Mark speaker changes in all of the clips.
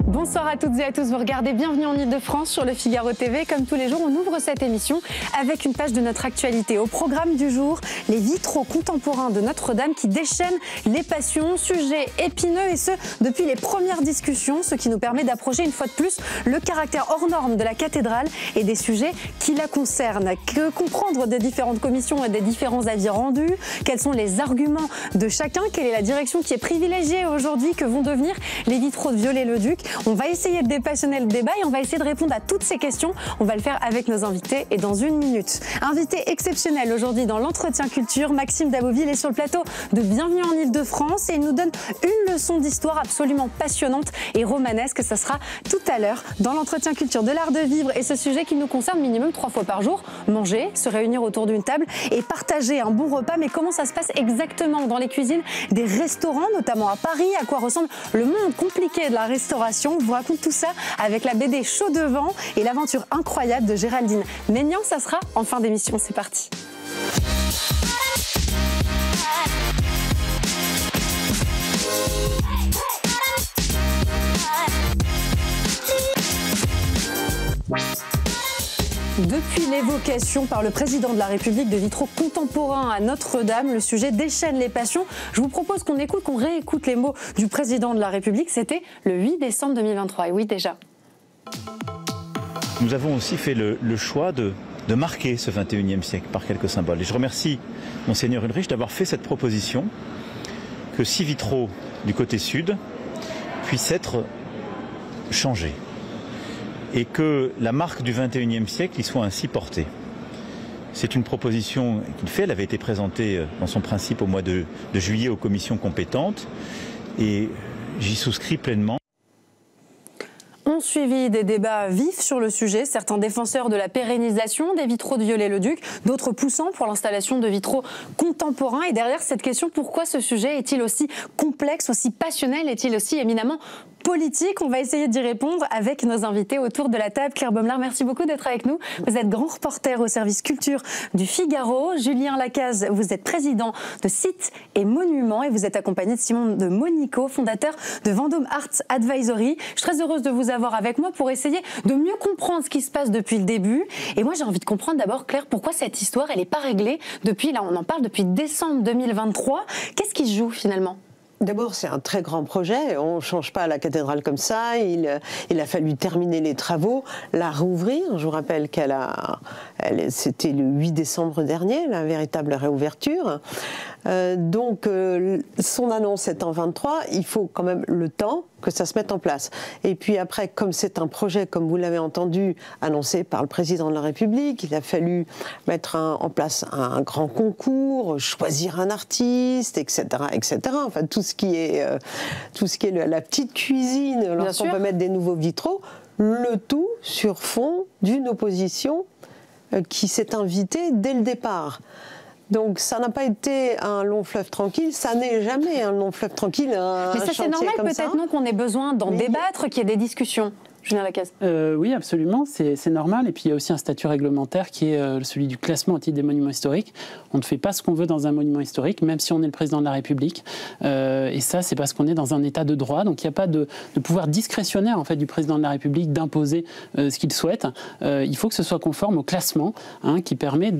Speaker 1: Bonsoir à toutes et à tous, vous regardez Bienvenue en Ile-de-France sur le Figaro TV. Comme tous les jours, on ouvre cette émission avec une page de notre actualité. Au programme du jour, les vitraux contemporains de Notre-Dame qui déchaînent les passions, sujet épineux et ce, depuis les premières discussions, ce qui nous permet d'approcher une fois de plus le caractère hors norme de la cathédrale et des sujets qui la concernent. Que comprendre des différentes commissions et des différents avis rendus? Quels sont les arguments de chacun? Quelle est la direction qui est privilégiée aujourd'hui? Que vont devenir les vitraux de Viollet-le-Duc? On va essayer de dépassionner le débat et on va essayer de répondre à toutes ces questions. On va le faire avec nos invités et dans une minute. Invité exceptionnel aujourd'hui dans l'entretien culture, Maxime Daboville est sur le plateau de Bienvenue en Ile-de-France et il nous donne une leçon d'histoire absolument passionnante et romanesque. Ça sera tout à l'heure dans l'entretien culture de l'art de vivre et ce sujet qui nous concerne minimum 3 fois par jour. Manger, se réunir autour d'une table et partager un bon repas. Mais comment ça se passe exactement dans les cuisines des restaurants, notamment à Paris? À quoi ressemble le monde compliqué de la restauration? On vous raconte tout ça avec la BD Chaud devant et l'aventure incroyable de Géraldine Maignan. Ça sera en fin d'émission. C'est parti. Depuis l'évocation par le président de la République de vitraux contemporains à Notre-Dame, le sujet déchaîne les passions. Je vous propose qu'on réécoute les mots du président de la République. C'était le 8 décembre 2023. Et oui, déjà.
Speaker 2: Nous avons aussi fait le choix de marquer ce 21e siècle par quelques symboles. Et je remercie Monseigneur Ulrich d'avoir fait cette proposition que 6 vitraux du côté sud puissent être changés. Et que la marque du 21e siècle y soit ainsi portée. C'est une proposition qu'il fait, elle avait été présentée dans son principe au mois de juillet aux commissions compétentes et j'y souscris pleinement.
Speaker 1: On suivi des débats vifs sur le sujet, certains défenseurs de la pérennisation des vitraux de Viollet-le-Duc, d'autres poussant pour l'installation de vitraux contemporains. Et derrière cette question, pourquoi ce sujet est-il aussi complexe, aussi passionnel, est-il aussi éminemment politique? On va essayer d'y répondre avec nos invités autour de la table. Claire Baumler, merci beaucoup d'être avec nous. Vous êtes grand reporter au service culture du Figaro. Julien Lacaze, vous êtes président de Sites et Monuments et vous êtes accompagné de Simon de Monico, fondateur de Vendôme Arts Advisory. Je suis très heureuse de vous avoir avec moi pour essayer de mieux comprendre ce qui se passe depuis le début. Et moi, j'ai envie de comprendre d'abord, Claire, pourquoi cette histoire, elle n'est pas réglée depuis, là on en parle depuis décembre 2023. Qu'est-ce qui se joue finalement ?
Speaker 3: D'abord, c'est un très grand projet. On ne change pas la cathédrale comme ça. Il a fallu terminer les travaux, la rouvrir. Je vous rappelle c'était le 8 décembre dernier, la véritable réouverture. Donc, son annonce est en 23. Il faut quand même le temps que ça se mette en place. Et puis après, comme c'est un projet, comme vous l'avez entendu, annoncé par le président de la République, il a fallu mettre en place un grand concours, choisir un artiste, etc., etc. Enfin, tout ce qui est la petite cuisine lorsqu'on peut mettre des nouveaux vitraux, le tout sur fond d'une opposition qui s'est invitée dès le départ. Donc ça n'a pas été un long fleuve tranquille, ça n'est jamais un long fleuve tranquille.
Speaker 1: Mais ça c'est normal peut-être non qu'on ait besoin d'en débattre, qu'il y ait des discussions. Julien Lacaze.
Speaker 4: Oui, absolument, c'est normal. Et puis il y a aussi un statut réglementaire qui est celui du classement au titre des monuments historiques. On ne fait pas ce qu'on veut dans un monument historique, même si on est le président de la République. Et ça, c'est parce qu'on est dans un état de droit. Donc il n'y a pas de pouvoir discrétionnaire en fait, du président de la République d'imposer ce qu'il souhaite. Il faut que ce soit conforme au classement qui permet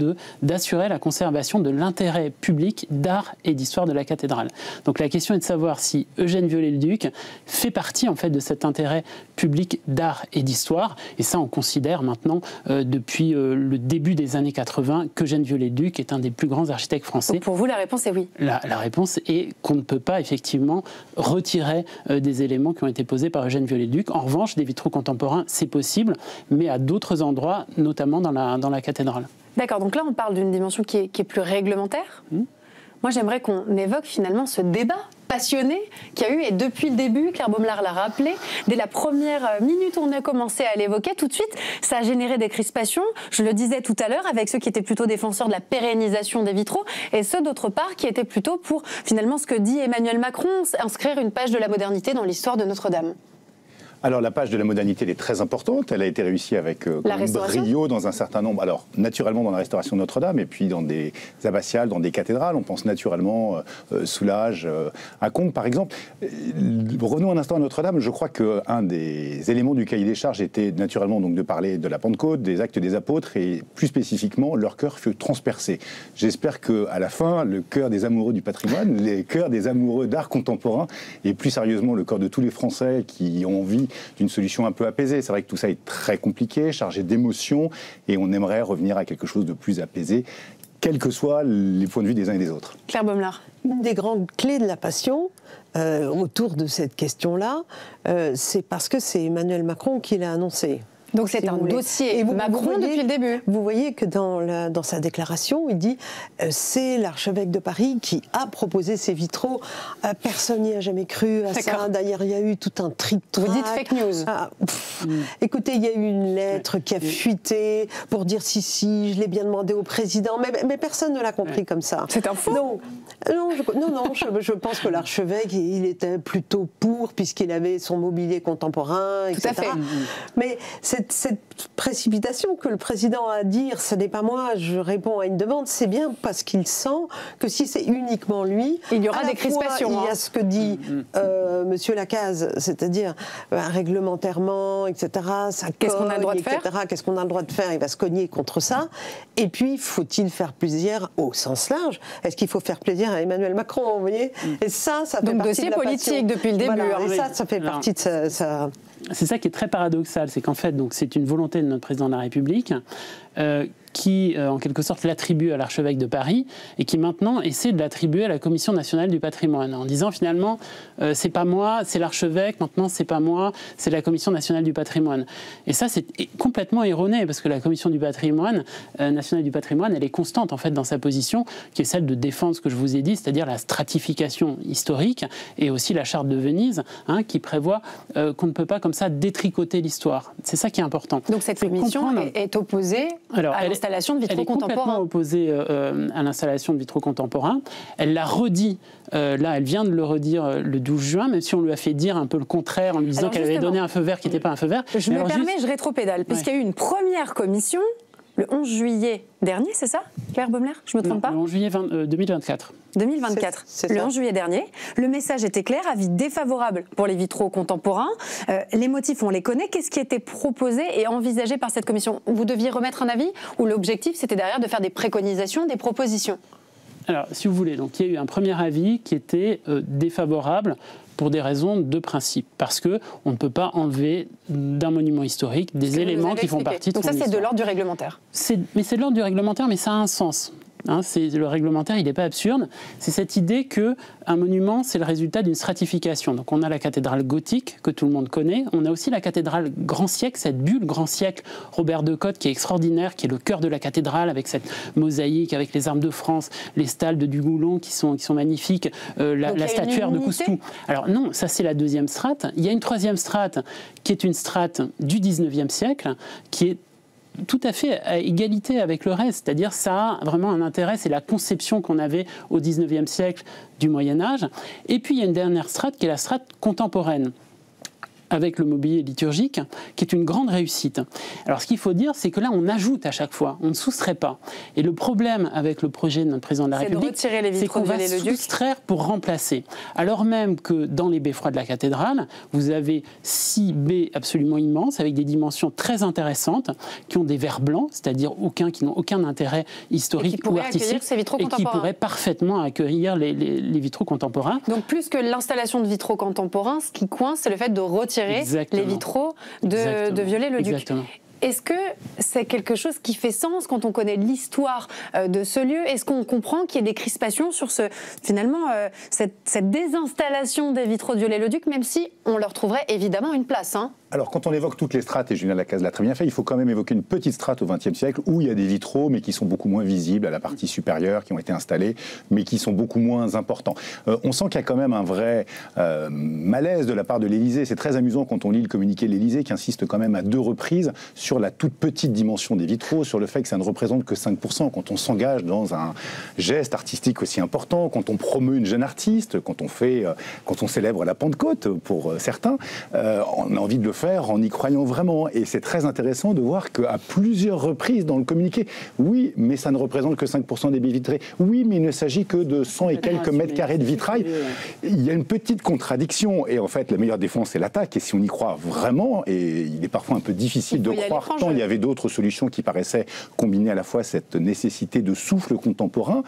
Speaker 4: d'assurer la conservation de l'intérêt public d'art et d'histoire de la cathédrale. Donc la question est de savoir si Eugène Viollet-le-Duc fait partie en fait, de cet intérêt public d'art et d'histoire. Et ça, on considère maintenant, depuis le début des années 80, qu'Eugène Viollet-le-Duc est un des plus grands architectes français.
Speaker 1: Donc pour vous, la réponse est oui.
Speaker 4: La réponse est qu'on ne peut pas, effectivement, retirer des éléments qui ont été posés par Eugène Viollet-le-Duc. En revanche, des vitraux contemporains, c'est possible, mais à d'autres endroits, notamment dans la cathédrale.
Speaker 1: D'accord, donc là, on parle d'une dimension qui est plus réglementaire. Moi, j'aimerais qu'on évoque finalement ce débat passionné qu'il y a eu, et depuis le début, Claire Baumler l'a rappelé, dès la première minute où on a commencé à l'évoquer, tout de suite, ça a généré des crispations, je le disais tout à l'heure, avec ceux qui étaient plutôt défenseurs de la pérennisation des vitraux, et ceux d'autre part qui étaient plutôt pour, finalement, ce que dit Emmanuel Macron, inscrire une page de la modernité dans l'histoire de Notre-Dame.
Speaker 5: Alors la page de la modernité, elle est très importante. Elle a été réussie avec brio dans un certain nombre. Alors naturellement dans la restauration de Notre-Dame et puis dans des abbatiales, dans des cathédrales. On pense naturellement Soulages, à Combe par exemple. Revenons un instant à Notre-Dame. Je crois qu'un des éléments du cahier des charges était naturellement donc de parler de la Pentecôte, des actes des apôtres et plus spécifiquement leur cœur fut transpercé. J'espère qu'à la fin, le cœur des amoureux du patrimoine, les cœurs des amoureux d'art contemporain et plus sérieusement le cœur de tous les Français qui ont envie d'une solution un peu apaisée. C'est vrai que tout ça est très compliqué, chargé d'émotions, et on aimerait revenir à quelque chose de plus apaisé, quels que soient les points de vue des uns et des autres.
Speaker 1: Claire Baumler.
Speaker 3: Une des grandes clés de la Passion, autour de cette question-là, c'est parce que c'est Emmanuel Macron qui l'a annoncé.
Speaker 1: Donc c'est un dossier Macron depuis le début.
Speaker 3: Vous voyez que dans sa déclaration, il dit c'est l'archevêque de Paris qui a proposé ces vitraux. Personne n'y a jamais cru à ça. D'ailleurs, il y a eu tout un triptyque.
Speaker 1: Vous dites fake news.
Speaker 3: Écoutez, il y a eu une lettre qui a fuité pour dire si, je l'ai bien demandé au président, mais personne ne l'a compris comme ça.
Speaker 1: C'est un faux.
Speaker 3: Non, je pense que l'archevêque, il était plutôt pour, puisqu'il avait son mobilier contemporain, etc.
Speaker 1: Tout à fait.
Speaker 3: Mais cette précipitation que le président a à dire, ce n'est pas moi, je réponds à une demande, c'est bien parce qu'il sent que si c'est uniquement lui,
Speaker 1: il y aura des crispations.
Speaker 3: Il y a ce que dit Monsieur Lacaze, c'est-à-dire réglementairement, etc.
Speaker 1: Qu'est-ce qu'on a le droit de faire ?
Speaker 3: Qu'est-ce qu'on a le droit de faire ? Il va se cogner contre ça. Et puis, faut-il faire plaisir au sens large ? Est-ce qu'il faut faire plaisir à Emmanuel Macron, vous voyez ? Et ça fait
Speaker 1: donc
Speaker 3: partie
Speaker 1: dossier
Speaker 3: de la
Speaker 1: politique
Speaker 3: passion.
Speaker 1: depuis le début.
Speaker 3: Voilà, et ça fait partie de ça.
Speaker 4: C'est ça qui est très paradoxal, c'est qu'en fait, donc, c'est une volonté de notre président de la République qui, en quelque sorte, l'attribue à l'archevêque de Paris et qui maintenant essaie de l'attribuer à la Commission nationale du patrimoine, en disant finalement, c'est pas moi, c'est l'archevêque, maintenant c'est pas moi, c'est la Commission nationale du patrimoine. Et ça, c'est complètement erroné, parce que la Commission du patrimoine, nationale du patrimoine, elle est constante en fait dans sa position, qui est celle de défendre ce que je vous ai dit, c'est-à-dire la stratification historique, et aussi la charte de Venise, qui prévoit qu'on ne peut pas comme ça détricoter l'histoire. C'est ça qui est important.
Speaker 1: Donc cette commission est opposée à l'installation de vitraux contemporains.
Speaker 4: Elle est complètement opposée à l'installation de vitraux contemporains. Elle l'a redit, là elle vient de le redire le 12 juin, même si on lui a fait dire un peu le contraire en lui disant qu'elle avait donné un feu vert qui n'était pas un feu vert.
Speaker 1: Je me permets, je rétropédale, puisqu'il y a eu une première commission le 11 juillet dernier, c'est ça, Claire Baumler ? Je ne me trompe pas ?
Speaker 4: Le 11 juillet 2024.
Speaker 1: 2024,
Speaker 3: c'est
Speaker 1: le
Speaker 3: ça.
Speaker 1: 11 juillet dernier. Le message était clair, avis défavorable pour les vitraux contemporains. Les motifs, on les connaît. Qu'est-ce qui était proposé et envisagé par cette commission ? Vous deviez remettre un avis ou l'objectif, c'était derrière de faire des préconisations, des propositions ?
Speaker 4: Alors, si vous voulez, donc il y a eu un premier avis qui était défavorable pour des raisons de principe, parce qu'on ne peut pas enlever d'un monument historique des éléments qui font partie de son histoire.
Speaker 1: Donc ça, c'est de l'ordre du réglementaire.
Speaker 4: Mais c'est de l'ordre du réglementaire, mais ça a un sens. Le réglementaire, il n'est pas absurde. C'est cette idée qu'un monument, c'est le résultat d'une stratification. Donc on a la cathédrale gothique, que tout le monde connaît. On a aussi la cathédrale grand siècle, cette bulle grand siècle, Robert de Cotte, qui est extraordinaire, qui est le cœur de la cathédrale, avec cette mosaïque, avec les armes de France, les stalles de Dugoulon qui sont magnifiques, la statuaire de Coustou. Alors non, ça c'est la deuxième strate. Il y a une troisième strate, qui est une strate du 19e siècle, qui est tout à fait à égalité avec le reste, c'est-à-dire ça a vraiment un intérêt, c'est la conception qu'on avait au 19e siècle du Moyen-Âge. Et puis il y a une dernière strate qui est la strate contemporaine, avec le mobilier liturgique, qui est une grande réussite. Alors ce qu'il faut dire, c'est que là, on ajoute à chaque fois, on ne soustrait pas. Et le problème avec le projet de notre président de la République, c'est qu'on va soustraire pour remplacer. Alors même que dans les beffrois de la cathédrale, vous avez 6 baies absolument immenses, avec des dimensions très intéressantes, qui ont des verres blancs, c'est-à-dire qui n'ont aucun intérêt historique ou artistique, et qui pourraient parfaitement accueillir les vitraux contemporains.
Speaker 1: Donc plus que l'installation de vitraux contemporains, ce qui coince, c'est le fait de retirer les vitraux de Viollet-le-Duc.
Speaker 4: Exactement.
Speaker 1: Est-ce que c'est quelque chose qui fait sens quand on connaît l'histoire de ce lieu ? Est-ce qu'on comprend qu'il y ait des crispations sur cette désinstallation des vitraux de Viollet-le-Duc, même si on leur trouverait évidemment une place
Speaker 5: Alors, quand on évoque toutes les strates, et Julien Lacaze l'a très bien fait, il faut quand même évoquer une petite strate au XXe siècle où il y a des vitraux, mais qui sont beaucoup moins visibles à la partie supérieure, qui ont été installés, mais qui sont beaucoup moins importants. On sent qu'il y a quand même un vrai malaise de la part de l'Élysée. C'est très amusant quand on lit le communiqué de l'Élysée, qui insiste quand même à 2 reprises sur la toute petite dimension des vitraux, sur le fait que ça ne représente que 5%. Quand on s'engage dans un geste artistique aussi important, quand on promeut une jeune artiste, quand on célèbre la Pentecôte, pour certains, on a envie de le faire en y croyant vraiment. Et c'est très intéressant de voir qu'à plusieurs reprises dans le communiqué, oui, mais ça ne représente que 5% des baies vitrées. Oui, mais il ne s'agit que de 100 et quelques mètres carrés de vitrail. Il y a une petite contradiction. Et en fait, la meilleure défense, c'est l'attaque. Et si on y croit vraiment, et il est parfois un peu difficile de croire, tant il y avait d'autres solutions qui paraissaient combiner à la fois cette nécessité de souffle contemporain,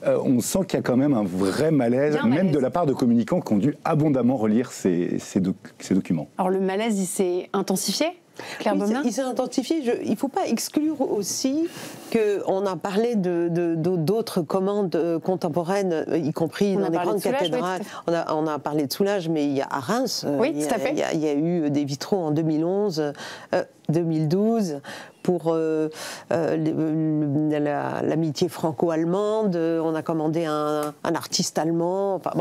Speaker 5: on sent qu'il y a quand même un vrai malaise, même de la part de communicants qui ont dû abondamment relire ces documents.
Speaker 1: Alors le malaise, il s'est intensifié, Claire Baumelin ?
Speaker 3: Il s'est intensifié. Il ne faut pas exclure aussi qu'on a parlé d'autres commandes contemporaines, y compris dans des grandes cathédrales. Oui, on a parlé de Soulages, mais il y a à Reims, il y a eu des vitraux en 2011, 2012 pour l'amitié franco-allemande. On a commandé un artiste allemand. Enfin,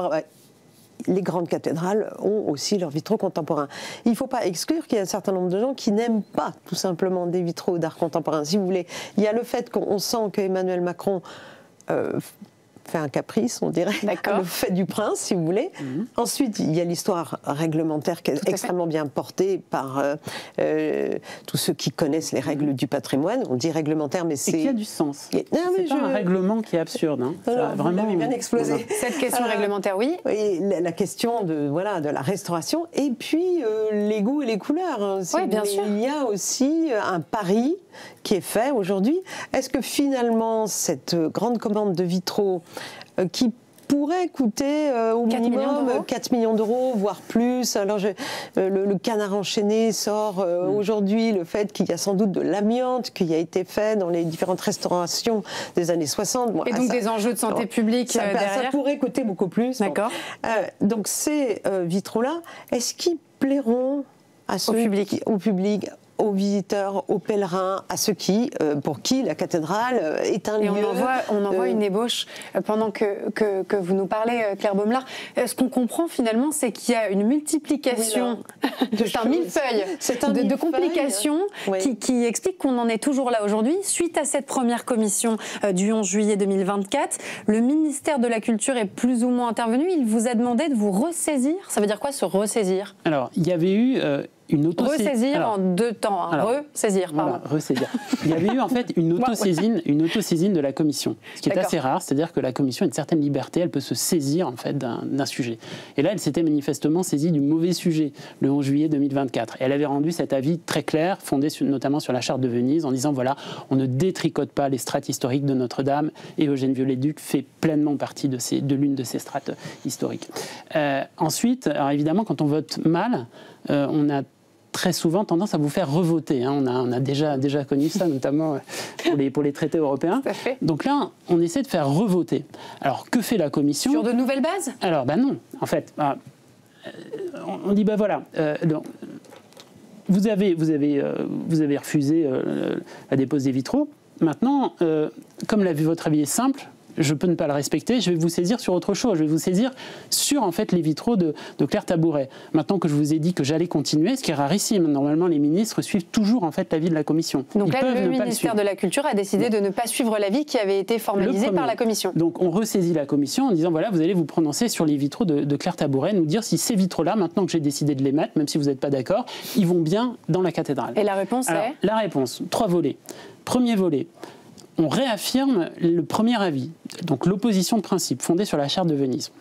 Speaker 3: les grandes cathédrales ont aussi leurs vitraux contemporains. Il ne faut pas exclure qu'il y a un certain nombre de gens qui n'aiment pas tout simplement des vitraux d'art contemporain. Si vous voulez, il y a le fait qu'on sent qu'Emmanuel Macron fait un caprice, on dirait, le fait du prince, si vous voulez. Ensuite, il y a l'histoire réglementaire qui est extrêmement bien portée par tous ceux qui connaissent les règles du patrimoine. On dit réglementaire, mais c'est...
Speaker 4: Et qui a du sens. C'est pas un règlement qui est absurde. Hein.
Speaker 3: Vous l'avez bien explosé.
Speaker 1: Cette question réglementaire, oui.
Speaker 3: Et la question de la restauration, et puis les goûts et les couleurs. Hein.
Speaker 1: Oui, bien sûr.
Speaker 3: Il y a aussi un pari qui est fait aujourd'hui. Est-ce que finalement, cette grande commande de vitraux qui pourrait coûter au minimum 4 millions d'euros, voire plus. Alors le Canard enchaîné sort aujourd'hui le fait qu'il y a sans doute de l'amiante qui a été fait dans les différentes restaurations des années 60.
Speaker 1: Bon, et donc des enjeux de santé publique derrière.
Speaker 3: Ça pourrait coûter beaucoup plus.
Speaker 1: D'accord.
Speaker 3: Bon. Donc ces vitraux-là, est-ce qu'ils plairont au public, aux visiteurs, aux pèlerins, à ceux pour qui la cathédrale est un lieu...
Speaker 1: Et on en voit une ébauche pendant que vous nous parlez, Claire Baumelin. Ce qu'on comprend finalement, c'est qu'il y a une multiplication, c'est un millefeuille de complications qui explique qu'on en est toujours là aujourd'hui. Suite à cette première commission du 11 juillet 2024, le ministère de la Culture est plus ou moins intervenu. Il vous a demandé de vous ressaisir. Ça veut dire quoi, se ressaisir ?
Speaker 4: Alors, il y avait eu...
Speaker 1: Ressaisir en 2 temps, ressaisir, pardon.
Speaker 4: Voilà, ressaisir. Il y avait eu en fait une autosaisine de la commission, ce qui est assez rare, c'est-à-dire que la commission a une certaine liberté, elle peut se saisir en fait d'un sujet. Et là, elle s'était manifestement saisie du mauvais sujet le 11 juillet 2024. Et elle avait rendu cet avis très clair, fondé notamment sur la charte de Venise, en disant voilà, on ne détricote pas les strates historiques de Notre-Dame, et Eugène Viollet-le-Duc fait pleinement partie de l'une de ces strates historiques. Ensuite, alors évidemment, quand on vote mal, on a très souvent tendance à vous faire revoter. Hein. On a déjà connu ça, notamment pour les traités européens. Donc là, on essaie de faire revoter. Alors, que fait la Commission ?
Speaker 1: Sur de nouvelles bases ?
Speaker 4: Alors, non. En fait, on dit, voilà, vous avez refusé la dépose des vitraux. Maintenant, comme votre avis est simple, je peux ne pas le respecter, je vais vous saisir sur autre chose. Je vais vous saisir sur en fait les vitraux de Claire Tabouret. Maintenant que je vous ai dit que j'allais continuer, ce qui est rarissime. Normalement, les ministres suivent toujours en fait l'avis de la Commission.
Speaker 1: Donc là, le ministère de la Culture a décidé de ne pas suivre l'avis qui avait été formalisé par la Commission.
Speaker 4: Donc on ressaisit la Commission en disant voilà, vous allez vous prononcer sur les vitraux de Claire Tabouret, nous dire si ces vitraux-là, maintenant que j'ai décidé de les mettre, même si vous n'êtes pas d'accord, ils vont bien dans la cathédrale.
Speaker 1: Et la réponse est ?
Speaker 4: La réponse, 3 volets. Premier volet. On réaffirme le premier avis, donc l'opposition de principe fondée sur la charte de Venise.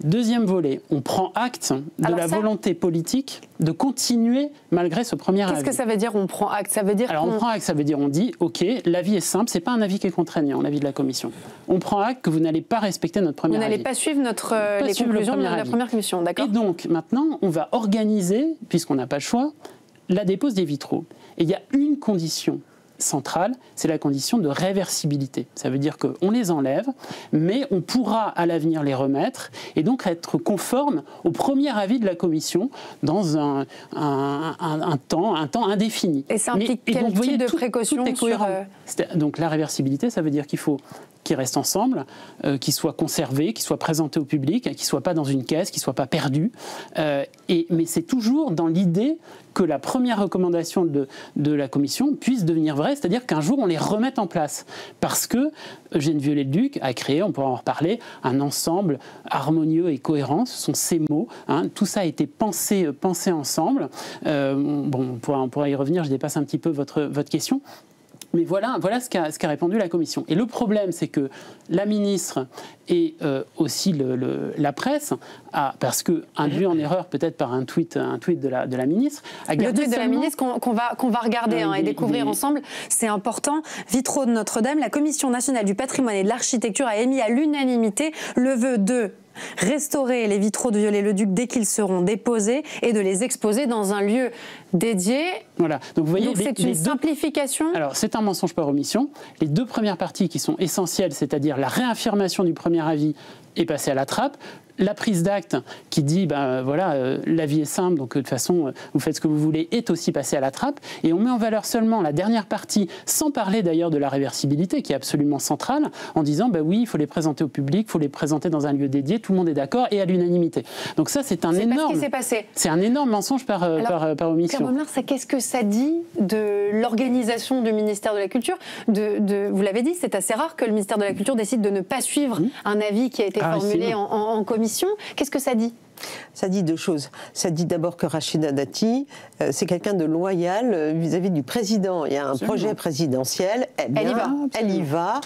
Speaker 4: Deuxième volet, on prend acte de la volonté politique de continuer malgré ce premier avis.
Speaker 1: Qu'est-ce que ça veut dire on prend acte ? Ça veut dire
Speaker 4: on prend acte, ça veut dire on dit ok, l'avis est simple, c'est pas un avis qui est contraignant, l'avis de la Commission. On prend acte que vous n'allez pas respecter notre premier avis.
Speaker 1: Vous n'allez pas suivre les conclusions de la première commission, d'accord ?
Speaker 4: Et donc maintenant, on va organiser, puisqu'on n'a pas le choix, la dépose des vitraux. Et il y a une condition centrale, c'est la condition de réversibilité. Ça veut dire qu'on les enlève, mais on pourra à l'avenir les remettre et donc être conforme au premier avis de la Commission dans un temps indéfini.
Speaker 1: Et ça implique quel type de précaution
Speaker 4: Donc la réversibilité, ça veut dire qu'il faut qu'ils restent ensemble, qu'ils soient conservés, qu'ils soient présentés au public, qu'ils ne soient pas dans une caisse, qu'ils ne soient pas perdus. Mais c'est toujours dans l'idée que la première recommandation de la Commission puisse devenir vraie, c'est-à-dire qu'un jour on les remette en place. Parce que Eugène Viollet-le-Duc a créé, on pourra en reparler, un ensemble harmonieux et cohérent, ce sont ces mots. Tout ça a été pensé ensemble. On pourra y revenir, je dépasse un petit peu votre question. Mais voilà ce qu'a répondu la Commission. Et le problème, c'est que la ministre et aussi la presse, parce que induit en erreur peut-être par un tweet de la ministre, a gardé
Speaker 1: le tweet de la ministre qu'on va regarder et découvrir ensemble, c'est important. Vitraux de Notre-Dame, la Commission nationale du patrimoine et de l'architecture a émis à l'unanimité le vœu de restaurer les vitraux de Viollet-le-Duc dès qu'ils seront déposés et de les exposer dans un lieu dédié.
Speaker 4: Voilà. Donc vous voyez,
Speaker 1: c'est une simplification.
Speaker 4: Alors c'est un mensonge par omission. Les deux premières parties qui sont essentielles, c'est-à-dire la réaffirmation du premier avis, est passée à la trappe. La prise d'acte qui dit, la vie est simple, donc de toute façon, vous faites ce que vous voulez, est aussi passée à la trappe. Et on met en valeur seulement la dernière partie, sans parler d'ailleurs de la réversibilité, qui est absolument centrale, en disant, oui, il faut les présenter au public, il faut les présenter dans un lieu dédié, tout le monde est d'accord, et à l'unanimité. Donc ça, c'est un énorme mensonge par omission.
Speaker 1: Claire Baumler, qu'est-ce que ça dit de l'organisation du ministère de la Culture vous l'avez dit, c'est assez rare que le ministère de la Culture décide de ne pas suivre un avis qui a été formulé en commission. Qu'est-ce que ça dit ?
Speaker 3: Ça dit deux choses. Ça dit d'abord que Rachida Dati, c'est quelqu'un de loyal vis-à-vis du président. Il y a un projet présidentiel, elle y va.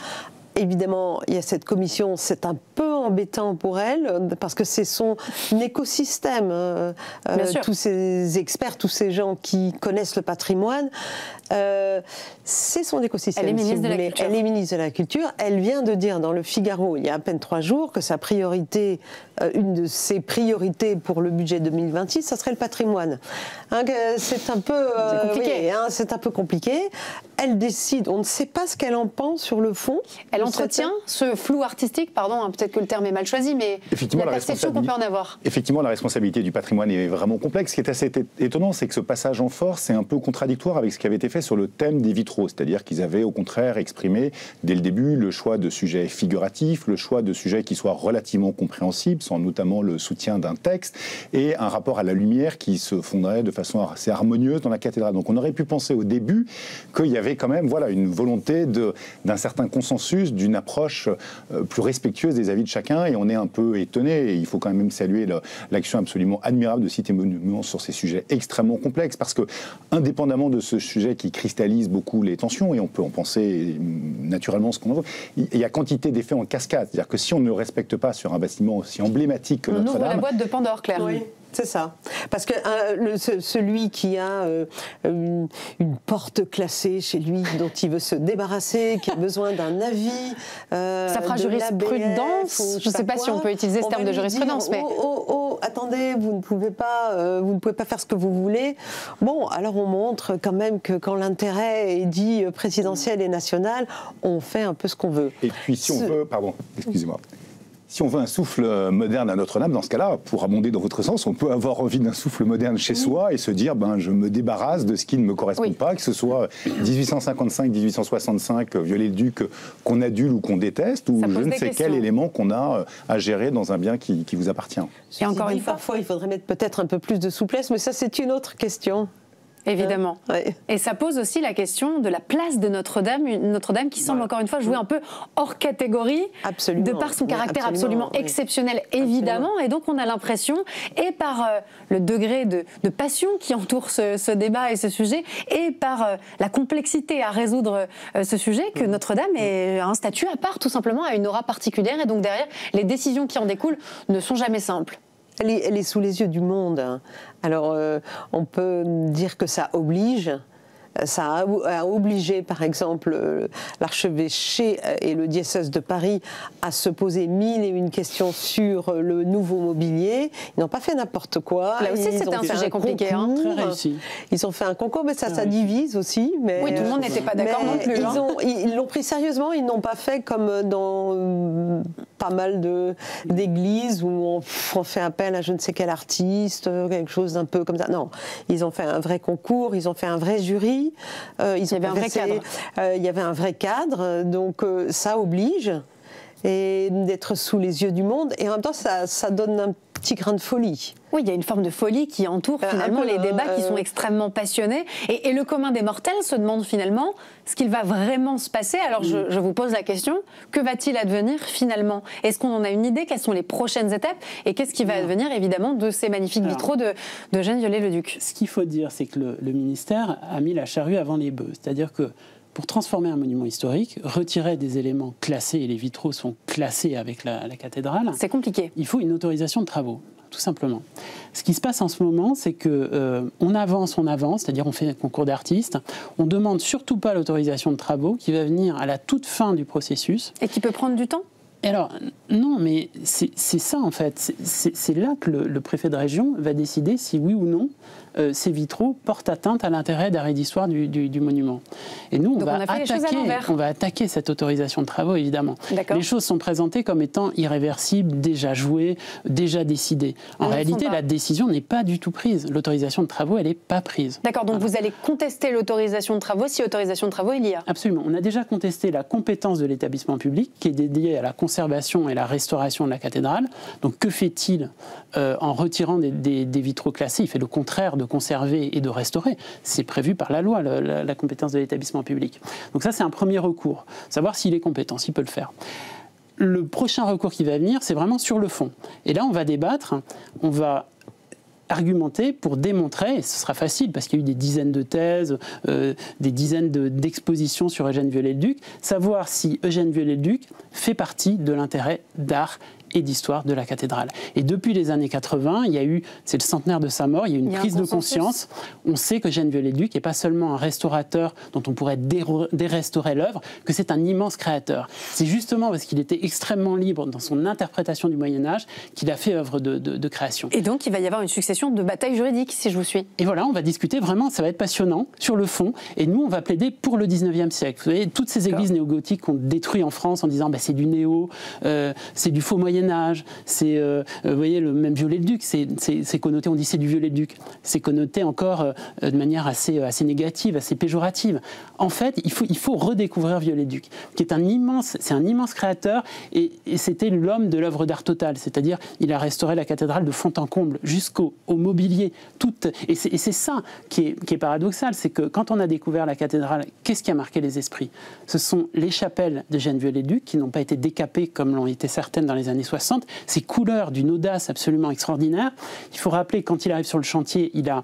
Speaker 3: Évidemment, il y a cette commission, c'est un peu embêtant pour elle, parce que c'est son écosystème. Tous ces experts, tous ces gens qui connaissent le patrimoine, c'est son écosystème.
Speaker 1: Elle est ministre de la Culture.
Speaker 3: Elle est ministre de la Culture. Elle vient de dire dans le Figaro, il y a à peine 3 jours, que sa priorité, une de ses priorités pour le budget 2026, ça serait le patrimoine. C'est un peu compliqué. C'est un peu compliqué. Elle décide, on ne sait pas ce qu'elle en pense sur le fond.
Speaker 1: Elle entretient ce flou artistique, peut-être que le terme est mal choisi, mais la perception qu'on peut en avoir.
Speaker 5: Effectivement, la responsabilité du patrimoine est vraiment complexe. Ce qui est assez étonnant, c'est que ce passage en force est un peu contradictoire avec ce qui avait été fait sur le thème des vitraux. C'est-à-dire qu'ils avaient au contraire exprimé dès le début le choix de sujets figuratifs, le choix de sujets qui soient relativement compréhensibles, sans notamment le soutien d'un texte, et un rapport à la lumière qui se fonderait de façon assez harmonieuse dans la cathédrale. Donc on aurait pu penser au début qu'il y avait quand même une volonté d'un certain consensus, d'une approche plus respectueuse des avis de chacun, et on est un peu étonné, et il faut quand même saluer l'action absolument admirable de Cité Monuments sur ces sujets extrêmement complexes, parce que, indépendamment de ce sujet qui cristallise beaucoup les tensions, et on peut en penser naturellement ce qu'on en veut, il y a quantité d'effets en cascade. C'est-à-dire que si on ne respecte pas sur un bâtiment aussi emblématique que Notre-Dame...
Speaker 1: On ouvre la boîte de Pandore, Claire.
Speaker 3: Oui. C'est ça. Parce que celui qui a une porte classée chez lui, dont il veut se débarrasser, qui a besoin d'un avis...
Speaker 1: ça fera jurisprudence. Je ne sais pas si on peut utiliser ce terme de jurisprudence. Mais...
Speaker 3: attendez, vous ne pouvez pas faire ce que vous voulez. Bon, alors on montre quand même que quand l'intérêt est dit présidentiel et national, on fait un peu ce qu'on veut.
Speaker 5: Et puis si on veut... Pardon, excusez-moi. Si on veut un souffle moderne à Notre-Dame, dans ce cas-là, pour abonder dans votre sens, on peut avoir envie d'un souffle moderne chez soi et se dire, je me débarrasse de ce qui ne me correspond pas, que ce soit 1855, 1865, Viollet-le-Duc qu'on adule ou qu'on déteste, ou je ne sais quel élément qu'on a à gérer dans un bien qui vous appartient.
Speaker 3: Et encore une fois, parfois, il faudrait mettre peut-être un peu plus de souplesse, mais ça, c'est une autre question.
Speaker 1: Évidemment. Ouais. Et ça pose aussi la question de la place de Notre-Dame qui semble encore une fois jouer un peu hors catégorie, de par son caractère absolument exceptionnel, évidemment. Et donc on a l'impression, et par le degré de passion qui entoure ce débat et ce sujet, et par la complexité à résoudre ce sujet, que Notre-Dame a un statut à part, tout simplement, a une aura particulière. Et donc derrière, les décisions qui en découlent ne sont jamais simples.
Speaker 3: Elle est sous les yeux du monde. Alors, on peut dire que ça oblige. Ça a obligé, par exemple, l'archevêché et le diocèse de Paris à se poser 1001 questions sur le nouveau mobilier. Ils n'ont pas fait n'importe quoi.
Speaker 1: Là aussi, c'était un sujet compliqué.
Speaker 4: Très réussi.
Speaker 3: Ils ont fait un concours, mais ça divise aussi. Mais,
Speaker 1: oui, tout le monde n'était pas d'accord non plus.
Speaker 3: Ils l'ont pris sérieusement, ils n'ont pas fait comme dans pas mal d'églises où on fait appel à je ne sais quel artiste, quelque chose d'un peu comme ça. Non, ils ont fait un vrai concours, ils ont fait un vrai jury. Il y avait un vrai cadre. Il y avait un vrai cadre, donc ça oblige et d'être sous les yeux du monde. Et en même temps, ça donne un petit grain de folie.
Speaker 1: Oui, il y a une forme de folie qui entoure finalement les débats qui sont extrêmement passionnés. Et le commun des mortels se demande finalement ce qu'il va vraiment se passer. Alors je vous pose la question, que va-t-il advenir finalement? Est-ce qu'on en a une idée? Quelles sont les prochaines étapes? Et qu'est-ce qui va advenir évidemment de ces magnifiques vitraux de Eugène Viollet-le-Duc?
Speaker 4: Ce qu'il faut dire, c'est que le ministère a mis la charrue avant les bœufs. C'est-à-dire que pour transformer un monument historique, retirer des éléments classés, et les vitraux sont classés avec la cathédrale,
Speaker 1: c'est compliqué. Il
Speaker 4: faut une autorisation de travaux, tout simplement. Ce qui se passe en ce moment, c'est que on avance, c'est-à-dire on fait un concours d'artistes, on demande surtout pas l'autorisation de travaux qui va venir à la toute fin du processus.
Speaker 1: Et qui peut prendre du temps?
Speaker 4: Alors, non, mais c'est ça en fait. C'est là que le préfet de région va décider si oui ou non ces vitraux portent atteinte à l'intérêt d'art et d'histoire du monument. Et nous, on va attaquer cette autorisation de travaux, évidemment. Les choses sont présentées comme étant irréversibles, déjà jouées, déjà décidées. En réalité, la décision n'est pas du tout prise. L'autorisation de travaux, elle n'est pas prise.
Speaker 1: D'accord, donc vous allez contester l'autorisation de travaux si autorisation de travaux il y a?
Speaker 4: Absolument. On a déjà contesté la compétence de l'établissement public qui est dédiée à la conservation et la restauration de la cathédrale. Donc que fait-il en retirant des vitraux classés? Il fait le contraire de conserver et de restaurer. C'est prévu par la loi, la compétence de l'établissement public. Donc ça, c'est un premier recours. Savoir s'il est compétent, s'il peut le faire. Le prochain recours qui va venir, c'est vraiment sur le fond. Et là, on va débattre, on va argumenter pour démontrer, et ce sera facile parce qu'il y a eu des dizaines de thèses, des dizaines d'expositions sur Eugène Viollet-le-Duc, savoir si Eugène Viollet-le-Duc fait partie de l'intérêt d'art et d'histoire de la cathédrale. Et depuis les années 80, il y a eu, c'est le centenaire de sa mort, il y a eu une prise de conscience. On sait que Eugène Viollet-le-Duc n'est pas seulement un restaurateur dont on pourrait dérestaurer l'œuvre, que c'est un immense créateur. C'est justement parce qu'il était extrêmement libre dans son interprétation du Moyen-Âge qu'il a fait œuvre de création.
Speaker 1: Et donc, il va y avoir une succession de batailles juridiques, si je vous suis.
Speaker 4: Et voilà, on va discuter vraiment, ça va être passionnant, sur le fond. Et nous, on va plaider pour le 19e siècle. Vous voyez, toutes ces églises néo-gothiques qu'on détruit en France en disant c'est du néo, c'est du faux Moyen-Âge, c'est, vous voyez, le même Viollet-le-Duc, c'est connoté, on dit c'est du Viollet-le-Duc, c'est connoté encore de manière assez négative, assez péjorative. En fait, il faut redécouvrir Viollet-le-Duc, qui est un immense créateur, et c'était l'homme de l'œuvre d'art totale, c'est-à-dire il a restauré la cathédrale de fond en comble jusqu'au mobilier, et c'est ça qui est paradoxal, c'est que quand on a découvert la cathédrale, qu'est-ce qui a marqué les esprits? Ce sont les chapelles d'Eugène Viollet-le-Duc qui n'ont pas été décapées comme l'ont été certaines dans les années 60, ces couleurs d'une audace absolument extraordinaire. Il faut rappeler, quand il arrive sur le chantier, il a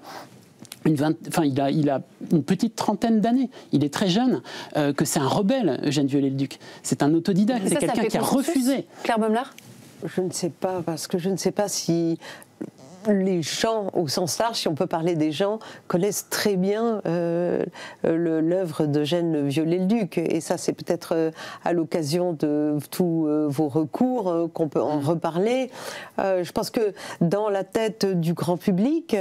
Speaker 4: une petite trentaine d'années, il est très jeune, que c'est un rebelle, Eugène Viollet-le-Duc. C'est un autodidacte, c'est quelqu'un qui a refusé.
Speaker 1: Claire Baumler?
Speaker 3: Je ne sais pas, parce que je ne sais pas si les gens, au sens large, si on peut parler des gens, connaissent très bien l'œuvre d'Eugène Viollet-le-Duc. Et ça, c'est peut-être à l'occasion de tous vos recours qu'on peut en reparler. Je pense que dans la tête du grand public,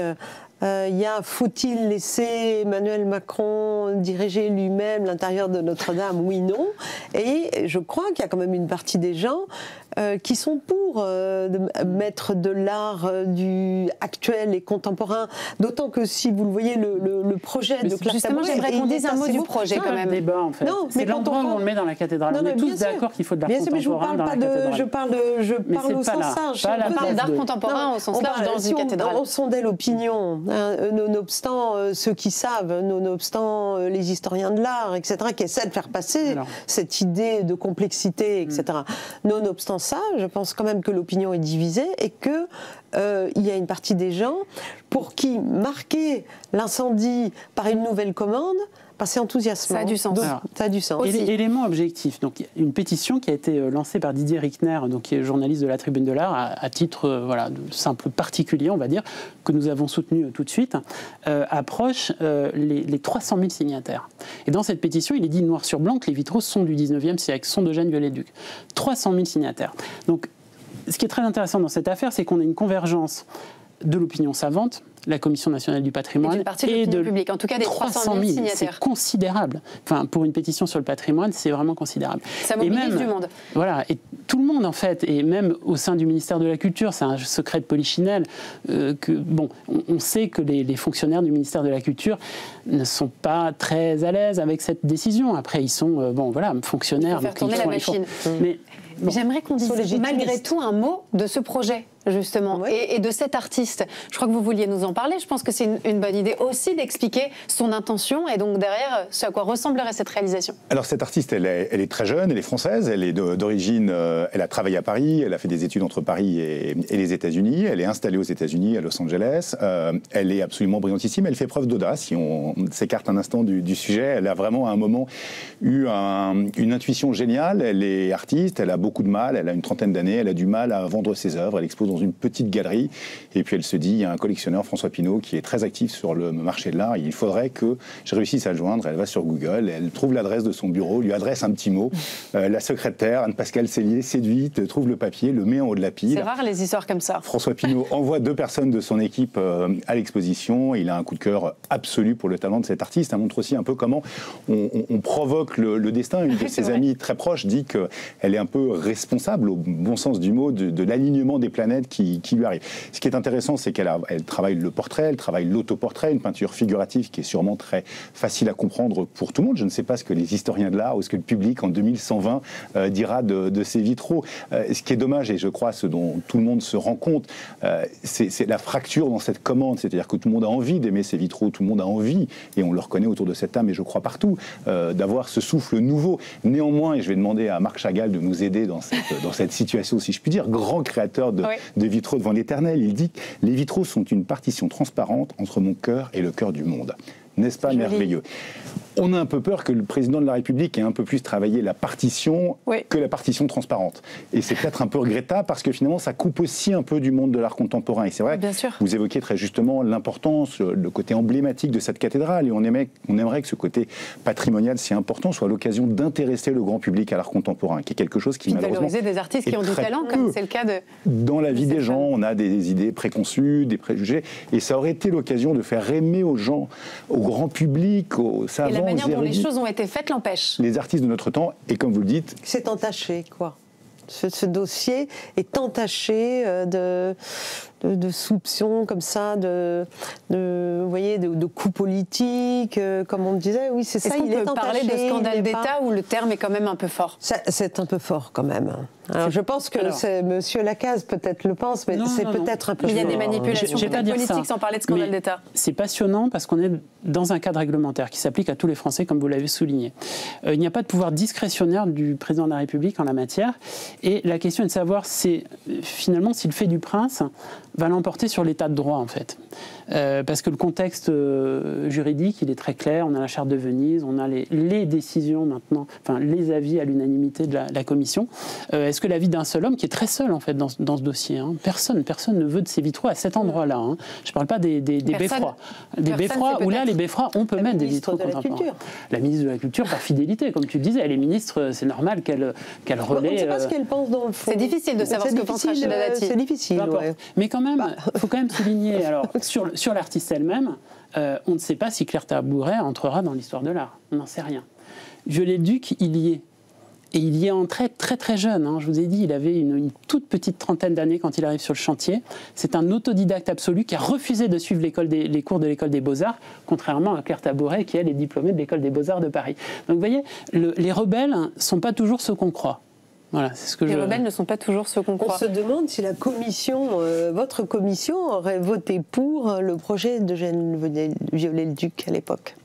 Speaker 3: faut-il laisser Emmanuel Macron diriger lui-même l'intérieur de Notre-Dame? Oui, non. Et je crois qu'il y a quand même une partie des gens qui sont pour mettre de l'art actuel et contemporain, d'autant que si vous le voyez, le projet de Claire
Speaker 1: justement, j'aimerais qu'on dise un mot du projet quand même.
Speaker 4: Débat, en fait. C'est l'endroit où on le met dans la cathédrale. On est tous d'accord qu'il faut de l'art contemporain dans la cathédrale.
Speaker 3: Je parle au sens large.
Speaker 1: On parle d'art contemporain au sens large dans une cathédrale.
Speaker 3: On sondait l'opinion, nonobstant ceux qui savent, nonobstant les historiens de l'art, etc., qui essaient de faire passer cette idée de complexité, etc. Nonobstant ça, je pense quand même que l'opinion est divisée et que il y a une partie des gens pour qui marquer l'incendie par une nouvelle commande, c'est enthousiasmant.
Speaker 1: Ça a du sens.
Speaker 3: Donc, ça a du sens.
Speaker 4: Élément objectif. Donc, une pétition qui a été lancée par Didier Rickner, donc, qui est journaliste de la Tribune de l'Art, à titre de simple particulier, on va dire, que nous avons soutenu tout de suite, approche les 300 000 signataires. Et dans cette pétition, il est dit noir sur blanc que les vitraux sont du 19e siècle, sont d'Eugène Viollet-le-Duc. 300 000 signataires. Donc, ce qui est très intéressant dans cette affaire, c'est qu'on a une convergence de l'opinion savante, la Commission nationale du patrimoine
Speaker 1: et de publique, en tout cas des 300 000 signataires.
Speaker 4: C'est considérable. Enfin, pour une pétition sur le patrimoine, c'est vraiment considérable.
Speaker 1: Ça mobilise du monde.
Speaker 4: Voilà, et tout le monde en fait, et même au sein du ministère de la Culture, c'est un secret de polichinelle, on sait que les fonctionnaires du ministère de la Culture ne sont pas très à l'aise avec cette décision. Après, ils sont, fonctionnaires.
Speaker 1: Il faut faire tourner la machine.
Speaker 4: Mais
Speaker 1: j'aimerais qu'on dise malgré tout un mot de ce projet, justement, et de cet artiste. Je crois que vous vouliez nous en parler. Je pense que c'est une bonne idée aussi d'expliquer son intention et donc derrière ce à quoi ressemblerait cette réalisation.
Speaker 5: Alors cette artiste, elle est très jeune, elle est française, elle est d'origine, elle a travaillé à Paris, elle a fait des études entre Paris et les États-Unis, elle est installée aux États-Unis, à Los Angeles, elle est absolument brillantissime, elle fait preuve d'audace. Si on s'écarte un instant du sujet, elle a vraiment à un moment eu une intuition géniale. Elle est artiste, elle a beaucoup de mal, elle a une trentaine d'années, elle a du mal à vendre ses œuvres, elle expose dans une petite galerie, et puis elle se dit, il y a un collectionneur, François Pinault, qui est très actif sur le marché de l'art, il faudrait que je réussisse à le joindre. Elle va sur Google, elle trouve l'adresse de son bureau, lui adresse un petit mot, la secrétaire, Anne-Pascale Cellier, séduite, trouve le papier, le met en haut de la pile.
Speaker 1: C'est rare les histoires comme ça.
Speaker 5: François Pinault envoie 2 personnes de son équipe à l'exposition, il a un coup de cœur absolu pour le talent de cet artiste. Ça montre aussi un peu comment on provoque le destin. Une de ses amies très proches dit qu'elle est un peu responsable, au bon sens du mot, de l'alignement des planètes qui lui arrive. Ce qui est intéressant, c'est qu'elle travaille le portrait, elle travaille l'autoportrait, une peinture figurative qui est sûrement très facile à comprendre pour tout le monde. Je ne sais pas ce que les historiens de l'art ou ce que le public en 2120 dira de ces vitraux. Ce qui est dommage, et je crois ce dont tout le monde se rend compte, c'est la fracture dans cette commande. C'est-à-dire que tout le monde a envie d'aimer ces vitraux, tout le monde a envie, et on le reconnaît autour de cette table, et je crois partout, d'avoir ce souffle nouveau. Néanmoins, et je vais demander à Marc Chagall de nous aider dans cette situation, si je puis dire, grand créateur de vitraux devant l'éternel, il dit « Les vitraux sont une partition transparente entre mon cœur et le cœur du monde ». N'est-ce pas merveilleux? On a un peu peur que le président de la République ait un peu plus travaillé la partition que la partition transparente. Et c'est peut-être un peu regrettable parce que finalement, ça coupe aussi un peu du monde de l'art contemporain. Et c'est vrai, vous évoquiez très justement l'importance, le côté emblématique de cette cathédrale. Et on aimerait que ce côté patrimonial si important soit l'occasion d'intéresser le grand public à l'art contemporain, qui est quelque chose qui malheureusement...
Speaker 1: valoriser des artistes qui ont du talent, comme c'est le cas de...
Speaker 5: Dans la vie des gens, on a des idées préconçues, des préjugés. Et ça aurait été l'occasion de faire aimer aux gens, au grand public, aux savants,
Speaker 1: et la manière dont les choses ont été faites l'empêche.
Speaker 5: Les artistes de notre temps, et comme vous le dites...
Speaker 3: C'est entaché, quoi. Ce dossier est entaché de soupçons comme ça, vous voyez, de coups politiques, comme on le disait. Oui, c'est ça, il est entaché. Est-ce qu'on peut parler de scandale d'État où le terme est quand même un peu fort? C'est un peu fort, quand même. Alors, je pense que Monsieur Lacaze peut-être le pense, mais c'est peut-être un peu...
Speaker 1: Il y a des manipulations politiques sans parler de scandale d'État.
Speaker 4: C'est passionnant parce qu'on est dans un cadre réglementaire qui s'applique à tous les Français, comme vous l'avez souligné. Il n'y a pas de pouvoir discrétionnaire du président de la République en la matière. Et la question est de savoir finalement si le fait du prince va l'emporter sur l'état de droit, en fait. Parce que le contexte juridique, il est très clair. On a la Charte de Venise, on a les décisions maintenant, enfin les avis à l'unanimité de la Commission. Est-ce que l'avis d'un seul homme, qui est très seul en fait dans ce dossier, personne ne veut de ces vitraux à cet endroit-là. Je ne parle pas des beffrois. Des beffrois où là, les beffrois, on peut mettre des vitraux contemporains. La ministre de la Culture, par fidélité, comme tu le disais, elle est ministre, c'est normal qu'elle relaie...
Speaker 3: On ne sait pas ce qu'elle pense dans le fond.
Speaker 1: C'est difficile de savoir ce que pense Rachida Dati.
Speaker 3: C'est difficile,
Speaker 4: mais quand même, il faut quand même souligner, alors, sur l'artiste elle-même, on ne sait pas si Claire Tabouret entrera dans l'histoire de l'art. On n'en sait rien. Viollet-le-Duc, il y est. Et il y est entré très très jeune. Je vous ai dit, il avait une toute petite trentaine d'années quand il arrive sur le chantier. C'est un autodidacte absolu qui a refusé de suivre les cours de l'École des Beaux-Arts, contrairement à Claire Tabouret, qui elle est diplômée de l'École des Beaux-Arts de Paris. Donc vous voyez, les rebelles ne sont pas toujours ceux qu'on croit. Voilà, c'est ce que
Speaker 1: les rebelles ne sont pas toujours ceux qu'on croit.
Speaker 3: On se demande si la commission, votre commission, aurait voté pour le projet d'Eugène Viollet-le-Duc à l'époque.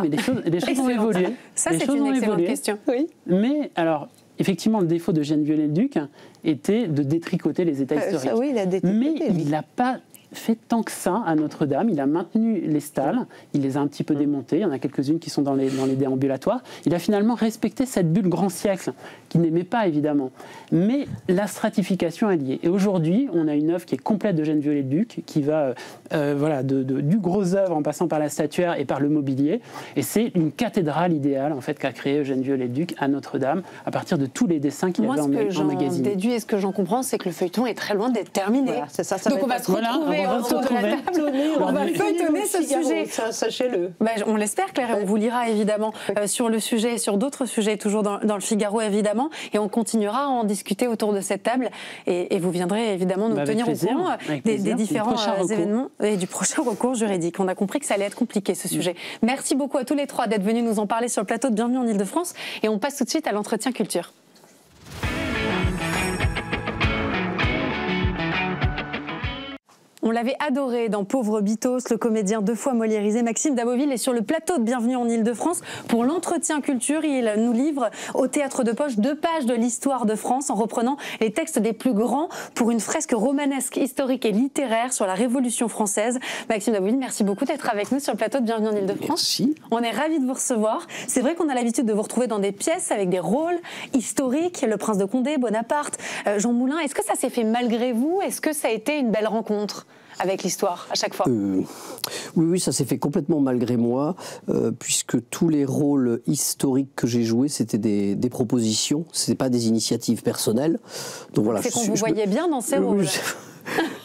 Speaker 4: Mais les choses ont évolué.
Speaker 1: Ça, c'est une excellente question.
Speaker 3: Oui.
Speaker 4: Mais, alors, effectivement, le défaut d'Eugène Viollet-le-Duc était de détricoter les états historiques.
Speaker 3: Ça, oui, il a détricoté.
Speaker 4: Mais il n'a pas fait tant que ça à Notre-Dame. Il a maintenu les stalles, il les a un petit peu démontés, il y en a quelques-unes qui sont dans les déambulatoires. Il a finalement respecté cette bulle grand siècle, qu'il n'aimait pas évidemment. Mais la stratification est liée. Et aujourd'hui, on a une œuvre qui est complète d'Eugène Viollet-le-Duc, qui va du gros œuvre en passant par la statuaire et par le mobilier. Et c'est une cathédrale idéale en fait, qu'a créée Eugène Viollet-le-Duc à Notre-Dame, à partir de tous les dessins qu'il avait emmagasinés.
Speaker 1: Moi, ce que j'en déduis et ce que j'en comprends, c'est que le feuilleton est très loin d'être terminé.
Speaker 3: Voilà, c'est ça,
Speaker 1: donc on va se retrouver autour de la table, on va feuilletonner ce sujet.
Speaker 3: Sachez-le.
Speaker 1: On l'espère, Claire, et on vous lira évidemment sur le sujet, sur d'autres sujets, toujours dans le Figaro évidemment, et on continuera à en discuter autour de cette table, et vous viendrez évidemment nous tenir au courant des différents événements et du prochain recours juridique. On a compris que ça allait être compliqué ce sujet. Merci beaucoup à tous les trois d'être venus nous en parler sur le plateau de Bienvenue en Ile-de-France, et on passe tout de suite à l'entretien culture. On l'avait adoré dans Pauvre Bitos, le comédien 2 fois moliérisé Maxime Daboville est sur le plateau de Bienvenue en Ile-de-France pour l'entretien culture. Il nous livre au Théâtre de Poche 2 pages de l'histoire de France en reprenant les textes des plus grands pour une fresque romanesque, historique et littéraire sur la Révolution française. Maxime Daboville, merci beaucoup d'être avec nous sur le plateau de Bienvenue en Ile-de-France.
Speaker 6: Merci.
Speaker 1: On est ravis de vous recevoir. C'est vrai qu'on a l'habitude de vous retrouver dans des pièces avec des rôles historiques, Le Prince de Condé, Bonaparte, Jean Moulin. Est-ce que ça s'est fait malgré vous? Est-ce que ça a été une belle rencontre avec l'histoire à chaque fois?
Speaker 6: Oui, ça s'est fait complètement malgré moi, puisque tous les rôles historiques que j'ai joués, c'était des propositions, ce n'était pas des initiatives personnelles. Donc voilà.
Speaker 1: C'est qu'on vous voyait bien dans ces rôles.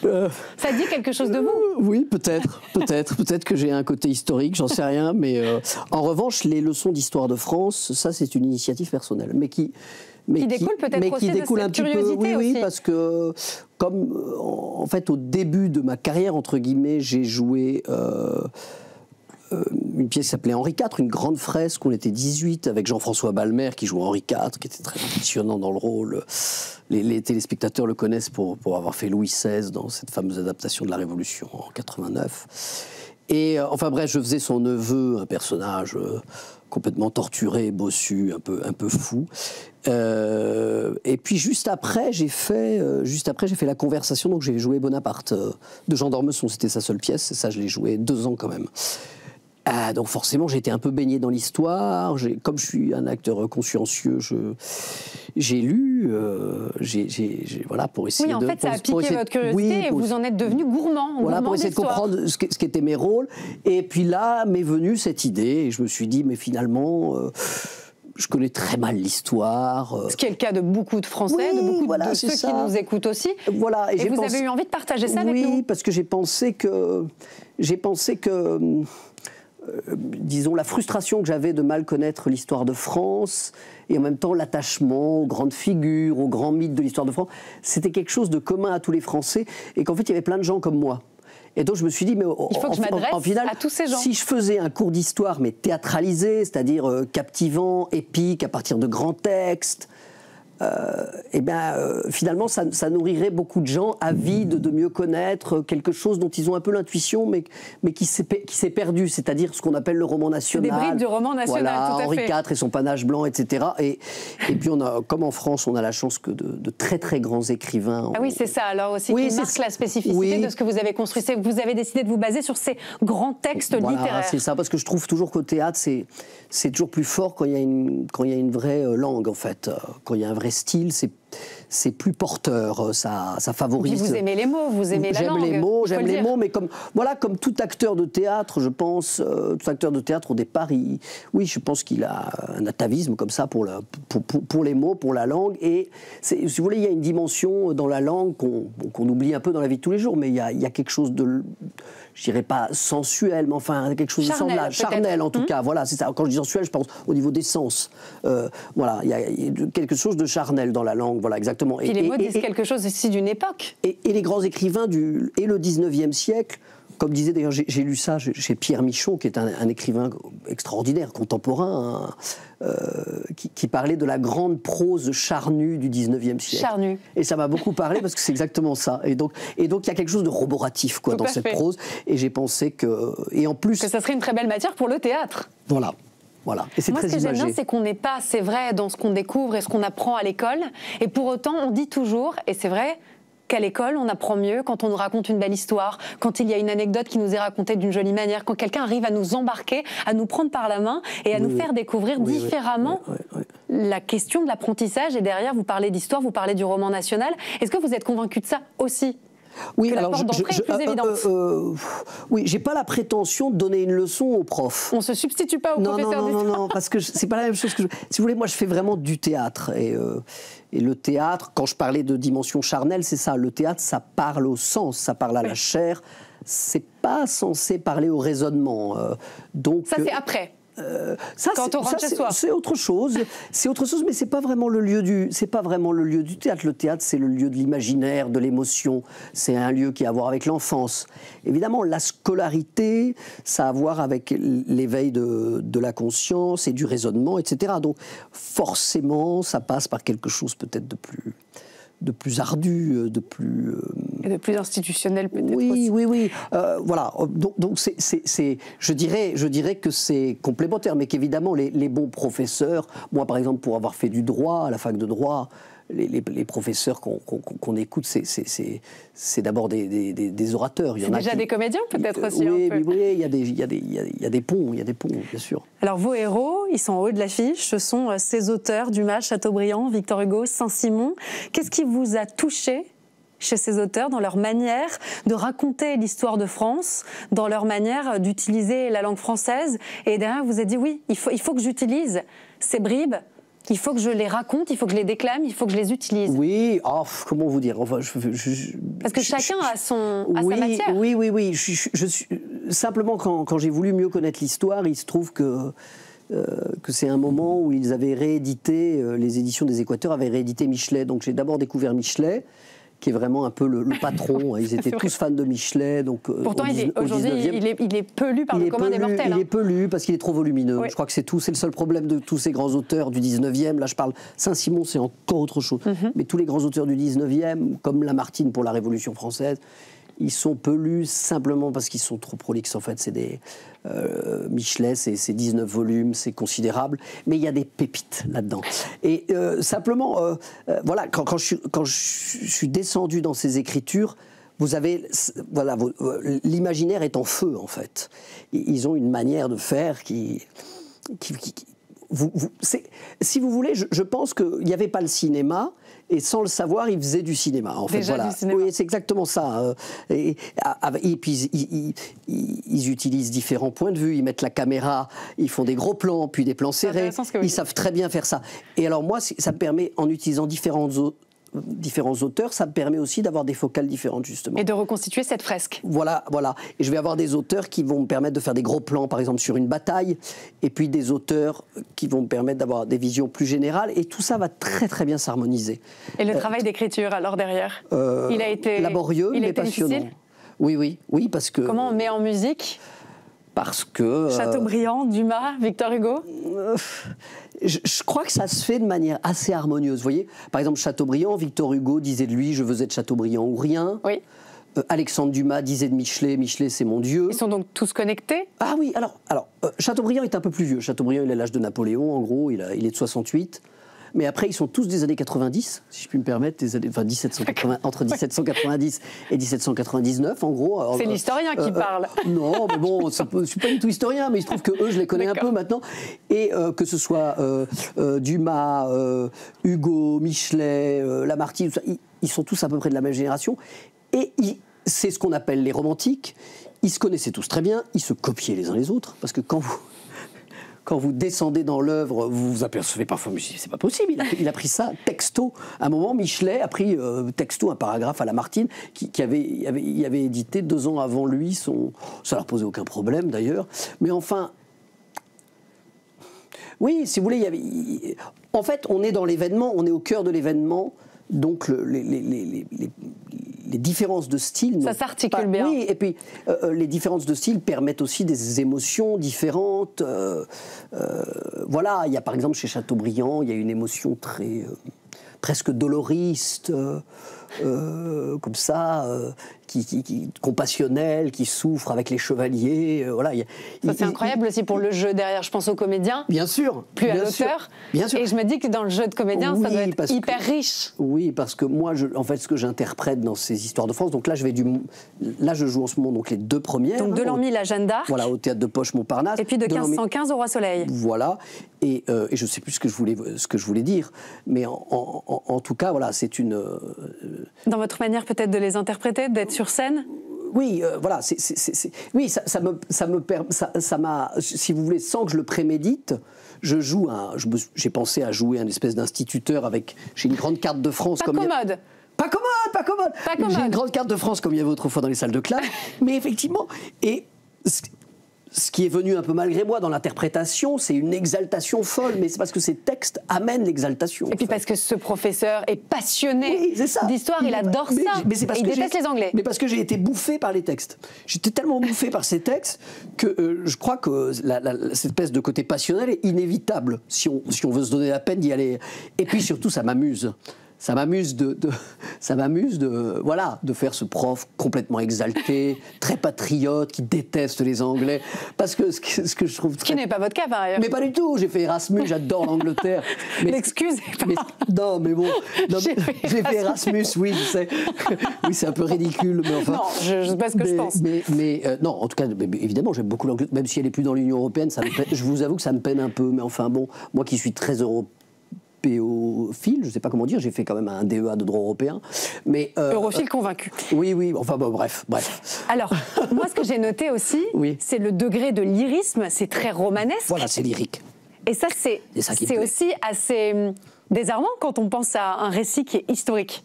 Speaker 1: Ça dit quelque chose de vous?
Speaker 6: Oui, peut-être que j'ai un côté historique, j'en sais rien, mais en revanche, les leçons d'histoire de France, ça c'est une initiative personnelle, mais qui
Speaker 1: découle peut-être aussi de cette curiosité
Speaker 6: oui,
Speaker 1: aussi.
Speaker 6: Parce que comme en fait au début de ma carrière entre guillemets, j'ai joué une pièce qui s'appelait Henri IV, une grande fresque. On était 18 avec Jean-François Balmer qui jouait Henri IV, qui était très impressionnant dans le rôle. Les téléspectateurs le connaissent pour avoir fait Louis XVI dans cette fameuse adaptation de la Révolution en 89. Et enfin bref, je faisais son neveu, un personnage complètement torturé, bossu, un peu fou. Et puis juste après, j'ai fait La Conversation, donc j'ai joué Bonaparte de Jean d'Ormesson. C'était sa seule pièce, et ça je l'ai joué 2 ans quand même. Donc forcément, j'ai été un peu baigné dans l'histoire. Comme je suis un acteur consciencieux, j'ai lu, voilà, pour essayer de...
Speaker 1: Oui, en fait, ça a piqué votre curiosité et vous en êtes devenu gourmand.
Speaker 6: Voilà, pour essayer de comprendre ce qu'étaient mes rôles. Et puis là, m'est venue cette idée, et je me suis dit, mais finalement... je connais très mal l'histoire.
Speaker 1: Ce qui est le cas de beaucoup de Français, de beaucoup de ceux qui nous écoutent aussi.
Speaker 6: Voilà,
Speaker 1: et vous avez eu envie de partager ça avec nous?
Speaker 6: Oui, parce que j'ai pensé que disons, la frustration que j'avais de mal connaître l'histoire de France, et en même temps l'attachement aux grandes figures, aux grands mythes de l'histoire de France, c'était quelque chose de commun à tous les Français, et qu'en fait il y avait plein de gens comme moi. Et donc je me suis dit, mais en final,
Speaker 1: à tous ces gens.
Speaker 6: Si je faisais un cours d'histoire, mais théâtralisé, c'est-à-dire captivant, épique, à partir de grands textes, finalement ça nourrirait beaucoup de gens avides de mieux connaître quelque chose dont ils ont un peu l'intuition, mais qui s'est perdu, c'est-à-dire ce qu'on appelle le roman national.
Speaker 1: Des bribes du roman national,
Speaker 6: voilà,
Speaker 1: tout à
Speaker 6: Henri
Speaker 1: fait.
Speaker 6: IV et son panache blanc, etc. Et puis comme en France, on a la chance que de très très grands écrivains.
Speaker 1: Ah oui, c'est ça alors aussi qui marque la spécificité de ce que vous avez construit. C'est que vous avez décidé de vous baser sur ces grands textes littéraires.
Speaker 6: C'est ça, parce que je trouve toujours qu'au théâtre, c'est toujours plus fort quand il y a une vraie langue, en fait. Quand il y a un vrai style, c'est plus porteur, ça favorise.
Speaker 1: Et puis vous aimez les mots, vous aimez la langue.
Speaker 6: J'aime les mots, mais comme tout acteur de théâtre, je pense, tout acteur de théâtre au départ, je pense qu'il a un atavisme comme ça pour les mots, pour la langue. Et si vous voulez, il y a une dimension dans la langue qu'on oublie un peu dans la vie de tous les jours, mais il y a quelque chose de, je dirais pas sensuel, mais enfin quelque chose de semblable, charnel en tout cas. Voilà, c'est ça. Quand je dis sensuel, je pense au niveau des sens. Voilà, il y a quelque chose de charnel dans la langue. Voilà, exactement.
Speaker 1: Et les mots disent quelque chose aussi d'une époque.
Speaker 6: Et les grands écrivains le 19e siècle, comme disait d'ailleurs, j'ai lu ça chez Pierre Michon, qui est un écrivain extraordinaire, contemporain, qui parlait de la grande prose charnue du 19e siècle.
Speaker 1: Charnue.
Speaker 6: Et ça m'a beaucoup parlé parce que c'est exactement ça. Et donc il y a quelque chose de roboratif dans cette prose. Et j'ai pensé que... Et en plus...
Speaker 1: Que ça serait une très belle matière pour le théâtre.
Speaker 6: Voilà. Voilà. Et c'est
Speaker 1: Moi,
Speaker 6: très
Speaker 1: ce que j'aime
Speaker 6: imagé.
Speaker 1: bien, c'est qu'on n'est pas, c'est vrai, dans ce qu'on découvre et ce qu'on apprend à l'école. Et pour autant, on dit toujours, et c'est vrai, qu'à l'école, on apprend mieux quand on nous raconte une belle histoire, quand il y a une anecdote qui nous est racontée d'une jolie manière, quand quelqu'un arrive à nous embarquer, à nous prendre par la main et à nous faire découvrir différemment la question de l'apprentissage. Et derrière, vous parlez d'histoire, vous parlez du roman national. Est-ce que vous êtes convaincu de ça aussi?
Speaker 6: Oui,
Speaker 1: que la
Speaker 6: alors
Speaker 1: porte d'entrée est plus évidente.
Speaker 6: Oui, j'ai pas la prétention de donner une leçon aux profs.
Speaker 1: On se substitue pas aux professeurs d'histoire.
Speaker 6: Non, parce que c'est pas la même chose que si vous voulez, moi je fais vraiment du théâtre et le théâtre, quand je parlais de dimension charnelle, c'est ça. Le théâtre, ça parle au sens, ça parle à la chair. C'est pas censé parler au raisonnement. Donc
Speaker 1: ça c'est après.
Speaker 6: Quand on rentre chez soi. C'est autre chose, mais c'est pas vraiment le lieu du théâtre. Le théâtre, c'est le lieu de l'imaginaire, de l'émotion. C'est un lieu qui a à voir avec l'enfance. Évidemment, la scolarité, ça a à voir avec l'éveil de la conscience et du raisonnement, etc. Donc, forcément, ça passe par quelque chose peut-être de plus ardu, de plus...
Speaker 1: Et de plus institutionnel peut-être
Speaker 6: aussi.
Speaker 1: Oui.
Speaker 6: Voilà. Donc je dirais que c'est complémentaire, mais qu'évidemment, les bons professeurs, moi par exemple, pour avoir fait du droit, à la fac de droit, les professeurs qu'on écoute, c'est d'abord des orateurs.
Speaker 1: C'est déjà des comédiens peut-être aussi
Speaker 6: oui,
Speaker 1: un peu.
Speaker 6: Oui, il y a des ponts, bien sûr.
Speaker 1: Alors vos héros, ils sont en haut de l'affiche, ce sont ces auteurs, Dumas, Chateaubriand, Victor Hugo, Saint-Simon. Qu'est-ce qui vous a touché chez ces auteurs, dans leur manière de raconter l'histoire de France, dans leur manière d'utiliser la langue française? Et derrière, vous avez dit, oui, il faut que j'utilise ces bribes, il faut que je les raconte, il faut que je les déclame, il faut que je les utilise.
Speaker 6: Oui, comment vous dire, enfin,
Speaker 1: parce que chacun a sa matière.
Speaker 6: Oui. Simplement, quand j'ai voulu mieux connaître l'histoire, il se trouve que c'est un moment où ils avaient réédité, les éditions des Équateurs avaient réédité Michelet. Donc j'ai d'abord découvert Michelet, qui est vraiment un peu le patron. Ils étaient tous fans de Michelet. Donc,
Speaker 1: pourtant, aujourd'hui, il est peu lu par le commun des mortels.
Speaker 6: Il est peu lu parce qu'il est trop volumineux. Oui. Je crois que c'est le seul problème de tous ces grands auteurs du 19e. Là, je parle Saint-Simon, c'est encore autre chose. Mais tous les grands auteurs du 19e, comme Lamartine pour la Révolution française, ils sont peu lus simplement parce qu'ils sont trop prolixes. En fait, c'est des Michelet, c'est 19 volumes, c'est considérable, mais il y a des pépites là-dedans. Et simplement, voilà, quand je suis descendu dans ces écritures, vous avez, voilà, l'imaginaire est en feu en fait. Ils ont une manière de faire qui si vous voulez, je pense qu'il n'y avait pas le cinéma, et sans le savoir, ils faisaient du cinéma. En fait,
Speaker 1: déjà
Speaker 6: voilà.
Speaker 1: Du cinéma.
Speaker 6: Oui, c'est exactement ça. Et puis, ils utilisent différents points de vue, ils mettent la caméra, ils font des gros plans, puis des plans serrés. Ils savent très bien faire ça. Et alors moi, ça me permet, en utilisant différents auteurs, ça me permet aussi d'avoir des focales différentes, justement.
Speaker 1: Et de reconstituer cette fresque.
Speaker 6: Voilà. Et je vais avoir des auteurs qui vont me permettre de faire des gros plans, par exemple, sur une bataille, et puis des auteurs qui vont me permettre d'avoir des visions plus générales, et tout ça va très, très bien s'harmoniser.
Speaker 1: Et le travail d'écriture, alors, derrière il a été
Speaker 6: laborieux, mais passionnant.
Speaker 1: Difficile.
Speaker 6: Oui, parce que...
Speaker 1: Comment on met en musique
Speaker 6: parce que...
Speaker 1: Chateaubriand, Dumas, Victor Hugo
Speaker 6: je crois que ça se fait de manière assez harmonieuse. Vous voyez, par exemple, Chateaubriand, Victor Hugo disait de lui « je veux être Chateaubriand ou rien ».
Speaker 1: Oui.
Speaker 6: Alexandre Dumas disait de Michelet « Michelet, c'est mon Dieu ».
Speaker 1: Ils sont donc tous connectés?
Speaker 6: Ah oui, alors Chateaubriand est un peu plus vieux. Chateaubriand, il a l'âge de Napoléon, en gros, il est de 68. Mais après, ils sont tous des années 90, si je puis me permettre, entre 1790 et 1799, en gros.
Speaker 1: C'est l'historien qui parle.
Speaker 6: Non, mais bon, je ne suis pas du tout historien, mais il se trouve que eux, je les connais un peu maintenant. Et que ce soit Dumas, Hugo, Michelet, Lamartine, ils sont tous à peu près de la même génération. Et c'est ce qu'on appelle les romantiques. Ils se connaissaient tous très bien, ils se copiaient les uns les autres, parce que quand vous descendez dans l'œuvre, vous vous apercevez parfois, mais c'est pas possible, il a pris ça texto. À un moment, Michelet a pris texto un paragraphe à Lamartine, qui avait édité 2 ans avant lui, ça leur posait aucun problème d'ailleurs. Mais enfin, oui, si vous voulez, en fait, on est dans l'événement, on est au cœur de l'événement, donc les différences de style...
Speaker 1: Ça s'articule bien.
Speaker 6: Oui, et puis les différences de style permettent aussi des émotions différentes. Voilà, il y a par exemple chez Chateaubriand, il y a une émotion très presque doloriste. comme ça, compassionnel, qui souffre avec les chevaliers. Voilà.
Speaker 1: Ça, c'est incroyable aussi pour le jeu derrière. Je pense aux comédiens.
Speaker 6: Bien sûr.
Speaker 1: Plus à l'auteur.
Speaker 6: Bien sûr.
Speaker 1: Et je me dis que dans le jeu de comédien, ça doit être hyper riche.
Speaker 6: Oui, parce que moi, en fait, ce que j'interprète dans ces histoires de France, donc là, je joue en ce moment donc les 2 premières.
Speaker 1: Donc de Lormy, la Jeanne d'Arc.
Speaker 6: Voilà, au théâtre de Poche Montparnasse.
Speaker 1: Et puis de 1515 au Roi Soleil.
Speaker 6: Voilà. Et je ne sais plus ce que je voulais dire, mais en tout cas, voilà, c'est une.
Speaker 1: Dans votre manière peut-être de les interpréter, d'être sur scène.
Speaker 6: Oui, voilà, oui, ça m'a, si vous voulez, sans que je le prémédite, j'ai pensé à jouer un espèce d'instituteur j'ai une grande carte de France.
Speaker 1: Pas commode.
Speaker 6: Pas commode. J'ai une grande carte de France comme il y avait autrefois dans les salles de classe, mais effectivement, et ce qui est venu un peu malgré moi dans l'interprétation, c'est une exaltation folle, mais c'est parce que ces textes amènent l'exaltation.
Speaker 1: Et puis parce que ce professeur est passionné d'histoire, il adore ça.
Speaker 6: Mais c'est parce
Speaker 1: il déteste les Anglais.
Speaker 6: Mais parce que j'ai été bouffé par les textes. J'étais tellement bouffé par ces textes que je crois que cette espèce de côté passionnel est inévitable si on veut se donner la peine d'y aller. Et puis surtout, ça m'amuse. Ça m'amuse de faire ce prof complètement exalté, très patriote, qui déteste les Anglais, parce que ce que je trouve
Speaker 1: ce qui n'est pas votre cas par ailleurs.
Speaker 6: Mais pas du tout. J'ai fait Erasmus, j'adore l'Angleterre.
Speaker 1: L'excuse est pas.
Speaker 6: Non, mais bon, j'ai fait Erasmus, oui, je sais. Oui, c'est un peu ridicule, mais enfin.
Speaker 1: Non, je sais pas ce que je pense.
Speaker 6: Non, en tout cas, évidemment, j'aime beaucoup l'Angleterre, même si elle n'est plus dans l'Union européenne. Je vous avoue que ça me peine un peu, mais enfin bon, moi qui suis très européophile, je ne sais pas comment dire, j'ai fait quand même un DEA de droit européen. Mais,
Speaker 1: europhile convaincu.
Speaker 6: Oui, enfin bon, bref.
Speaker 1: Alors, moi ce que j'ai noté aussi, c'est le degré de lyrisme, c'est très romanesque.
Speaker 6: Voilà, c'est lyrique.
Speaker 1: Et ça, c'est aussi assez désarmant quand on pense à un récit qui est historique.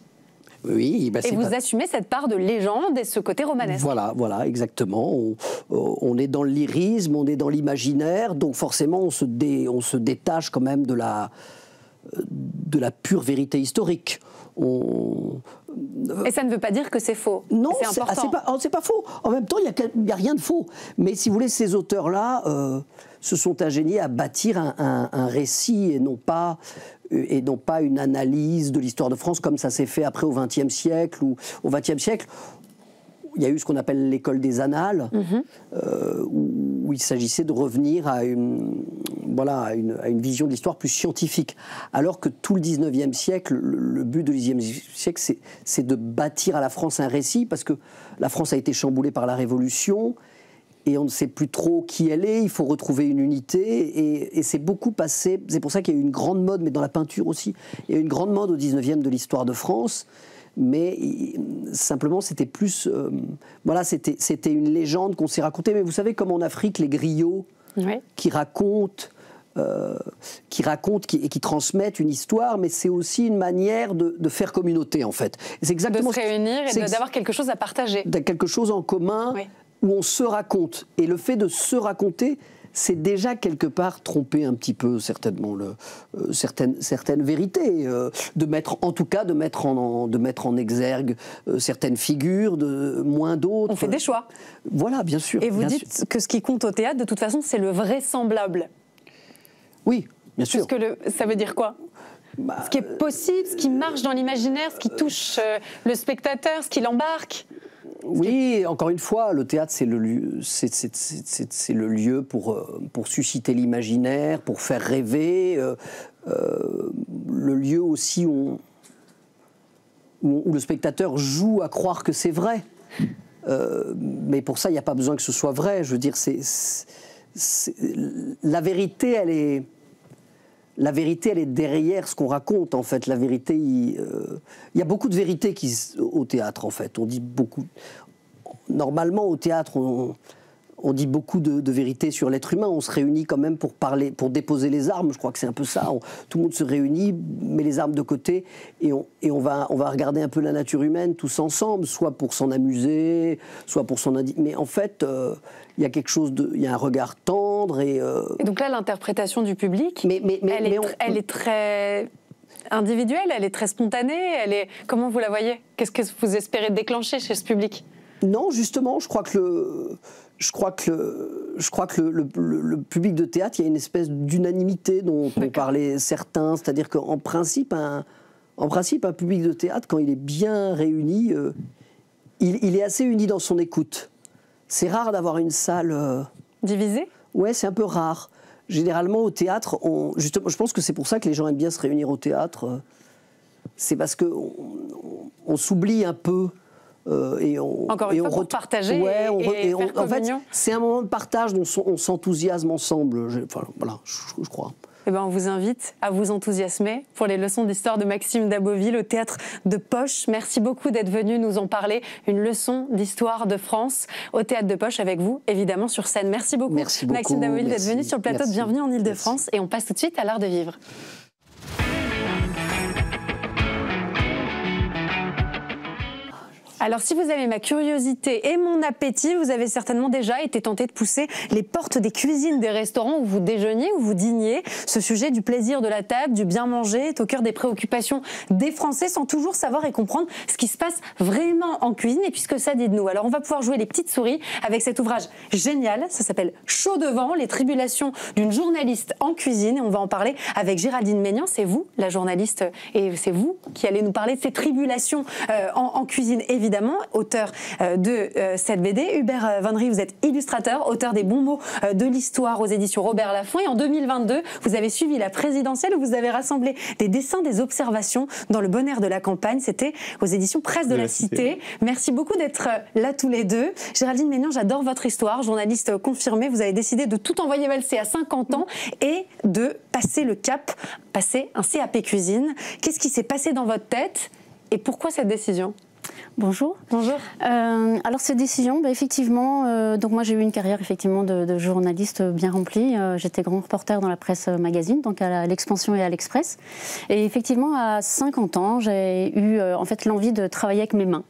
Speaker 6: Oui,
Speaker 1: et vous assumez cette part de légende et ce côté romanesque.
Speaker 6: Voilà, exactement. On est dans le lyrisme, on est dans l'imaginaire, donc forcément on se détache quand même de la pure vérité historique.
Speaker 1: Et ça ne veut pas dire que c'est faux.
Speaker 6: Non,
Speaker 1: c'est important.
Speaker 6: C'est pas faux. En même temps, il n'y a rien de faux. Mais si vous voulez, ces auteurs-là se sont ingéniés à bâtir un récit et non pas une analyse de l'histoire de France comme ça s'est fait après au XXe siècle. Ou au XXe siècle, il y a eu ce qu'on appelle l'école des annales, où il s'agissait de revenir à une vision de l'histoire plus scientifique. Alors que tout le XIXe siècle, le but du XIXe siècle, c'est de bâtir à la France un récit, parce que la France a été chamboulée par la Révolution, et on ne sait plus trop qui elle est, il faut retrouver une unité, et c'est beaucoup passé, c'est pour ça qu'il y a eu une grande mode, mais dans la peinture aussi, il y a eu une grande mode au XIXe de l'histoire de France, mais simplement c'était plus c'était une légende qu'on s'est racontée. Mais vous savez, comme en Afrique, les griots qui racontent et qui transmettent une histoire, mais c'est aussi une manière de faire communauté, en fait. Et c'est exactement
Speaker 1: de se réunir et d'avoir quelque chose à partager,
Speaker 6: quelque chose en commun, où on se raconte, et le fait de se raconter, c'est déjà quelque part tromper un petit peu certainement certaines vérités, de mettre en exergue certaines figures, moins d'autres.
Speaker 1: On fait des choix.
Speaker 6: Voilà, bien sûr.
Speaker 1: Et vous dites que ce qui compte au théâtre, de toute façon, c'est le vraisemblable.
Speaker 6: Oui, bien sûr.
Speaker 1: Parce que ça veut dire quoi ? Ce qui est possible, ce qui marche dans l'imaginaire, ce qui touche le spectateur, ce qui l'embarque.
Speaker 6: Oui, encore une fois, le théâtre, c'est le lieu pour susciter l'imaginaire, pour faire rêver, le lieu aussi où le spectateur joue à croire que c'est vrai. Mais pour ça, il n'y a pas besoin que ce soit vrai. Je veux dire, la vérité, elle est derrière ce qu'on raconte, en fait. La vérité, il y a beaucoup de vérité au théâtre, en fait. On dit beaucoup. Normalement, au théâtre, on dit beaucoup de vérité sur l'être humain. On se réunit quand même pour parler, pour déposer les armes. Je crois que c'est un peu ça. Tout le monde se réunit, met les armes de côté, et on va regarder un peu la nature humaine tous ensemble, soit pour s'en amuser, soit pour mais en fait, il y a quelque chose il y a un regard tendre et
Speaker 1: donc là, l'interprétation du public, elle est très individuelle, elle est très spontanée. Comment vous la voyez ? Qu'est-ce que vous espérez déclencher chez ce public ?
Speaker 6: Non, justement, je crois que le public de théâtre, il y a une espèce d'unanimité dont on parlait certains, c'est-à-dire qu'en principe, En principe, un public de théâtre, quand il est bien réuni, il est assez uni dans son écoute. C'est rare d'avoir une salle...
Speaker 1: divisée ?
Speaker 6: Ouais, c'est un peu rare. Généralement, au théâtre, justement, je pense que c'est pour ça que les gens aiment bien se réunir au théâtre. C'est parce qu'on s'oublie un peu.
Speaker 1: Encore une fois, pour partager et faire
Speaker 6: en fait,
Speaker 1: communion.
Speaker 6: c'est un moment de partage dont on s'enthousiasme ensemble. Voilà, je crois.
Speaker 1: Eh ben, on vous invite à vous enthousiasmer pour les leçons d'histoire de Maxime Daboville au Théâtre de Poche. Merci beaucoup d'être venu nous en parler. Une leçon d'histoire de France au Théâtre de Poche avec vous, évidemment, sur scène. Merci beaucoup, Maxime Daboville, d'être venu sur le plateau de Bienvenue en Ile-de-France. Et on passe tout de suite à l'art de vivre. Alors, si vous avez ma curiosité et mon appétit, vous avez certainement déjà été tenté de pousser les portes des cuisines des restaurants où vous déjeuniez, où vous dîniez. Ce sujet du plaisir de la table, du bien manger, est au cœur des préoccupations des Français sans toujours savoir et comprendre ce qui se passe vraiment en cuisine et puis ce que ça dit de nous. Alors, on va pouvoir jouer les petites souris avec cet ouvrage génial. Ça s'appelle Chaud devant, les tribulations d'une journaliste en cuisine. Et on va en parler avec Géraldine Maignan. C'est vous, la journaliste, et c'est vous qui allez nous parler de ces tribulations en cuisine, évidemment, auteur de cette BD. Hubert Vannery, vous êtes illustrateur, auteur des bons mots de l'histoire aux éditions Robert Laffont. Et en 2022, vous avez suivi la présidentielle où vous avez rassemblé des dessins, des observations dans le bon air de la campagne. C'était aux éditions Presse de la Cité. Merci beaucoup d'être là tous les deux. Géraldine Maignan, j'adore votre histoire. Journaliste confirmée, vous avez décidé de tout envoyer valser à 50 ans et de passer le cap, passer un CAP cuisine. Qu'est-ce qui s'est passé dans votre tête et pourquoi cette décision ?
Speaker 7: Bonjour.
Speaker 1: Bonjour.
Speaker 7: Alors cette décision, effectivement, donc moi j'ai eu une carrière effectivement de journaliste bien remplie. J'étais grand reporter dans la presse magazine, donc à l'Expansion et à l'Express. Et effectivement, à 50 ans, j'ai eu en fait l'envie de travailler avec mes mains.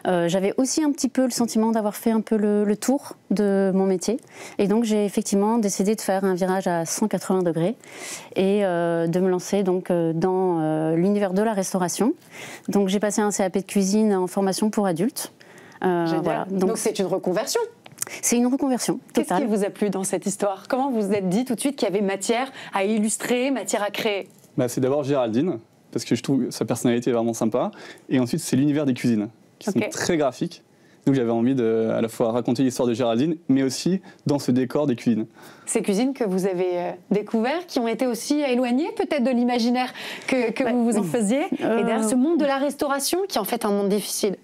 Speaker 7: J'avais aussi un petit peu le sentiment d'avoir fait un peu le tour de mon métier. Et donc j'ai effectivement décidé de faire un virage à 180 degrés et de me lancer donc dans l'univers de la restauration. Donc j'ai passé un CAP de cuisine en formation pour adultes.
Speaker 1: Voilà. Donc c'est une reconversion.
Speaker 7: C'est une reconversion totale.
Speaker 1: Qu'est-ce qui vous a plu dans cette histoire ? Comment vous vous êtes dit tout de suite qu'il y avait matière à illustrer, matière à créer ?
Speaker 8: C'est d'abord Géraldine, parce que je trouve sa personnalité est vraiment sympa. Et ensuite, c'est l'univers des cuisines, qui sont très graphiques. Donc j'avais envie de à la fois raconter l'histoire de Géraldine, mais aussi dans ce décor des cuisines.
Speaker 1: Ces cuisines que vous avez découvertes, qui ont été aussi éloignées peut-être de l'imaginaire que vous vous en faisiez, et derrière ce monde de la restauration, qui est en fait un monde difficile.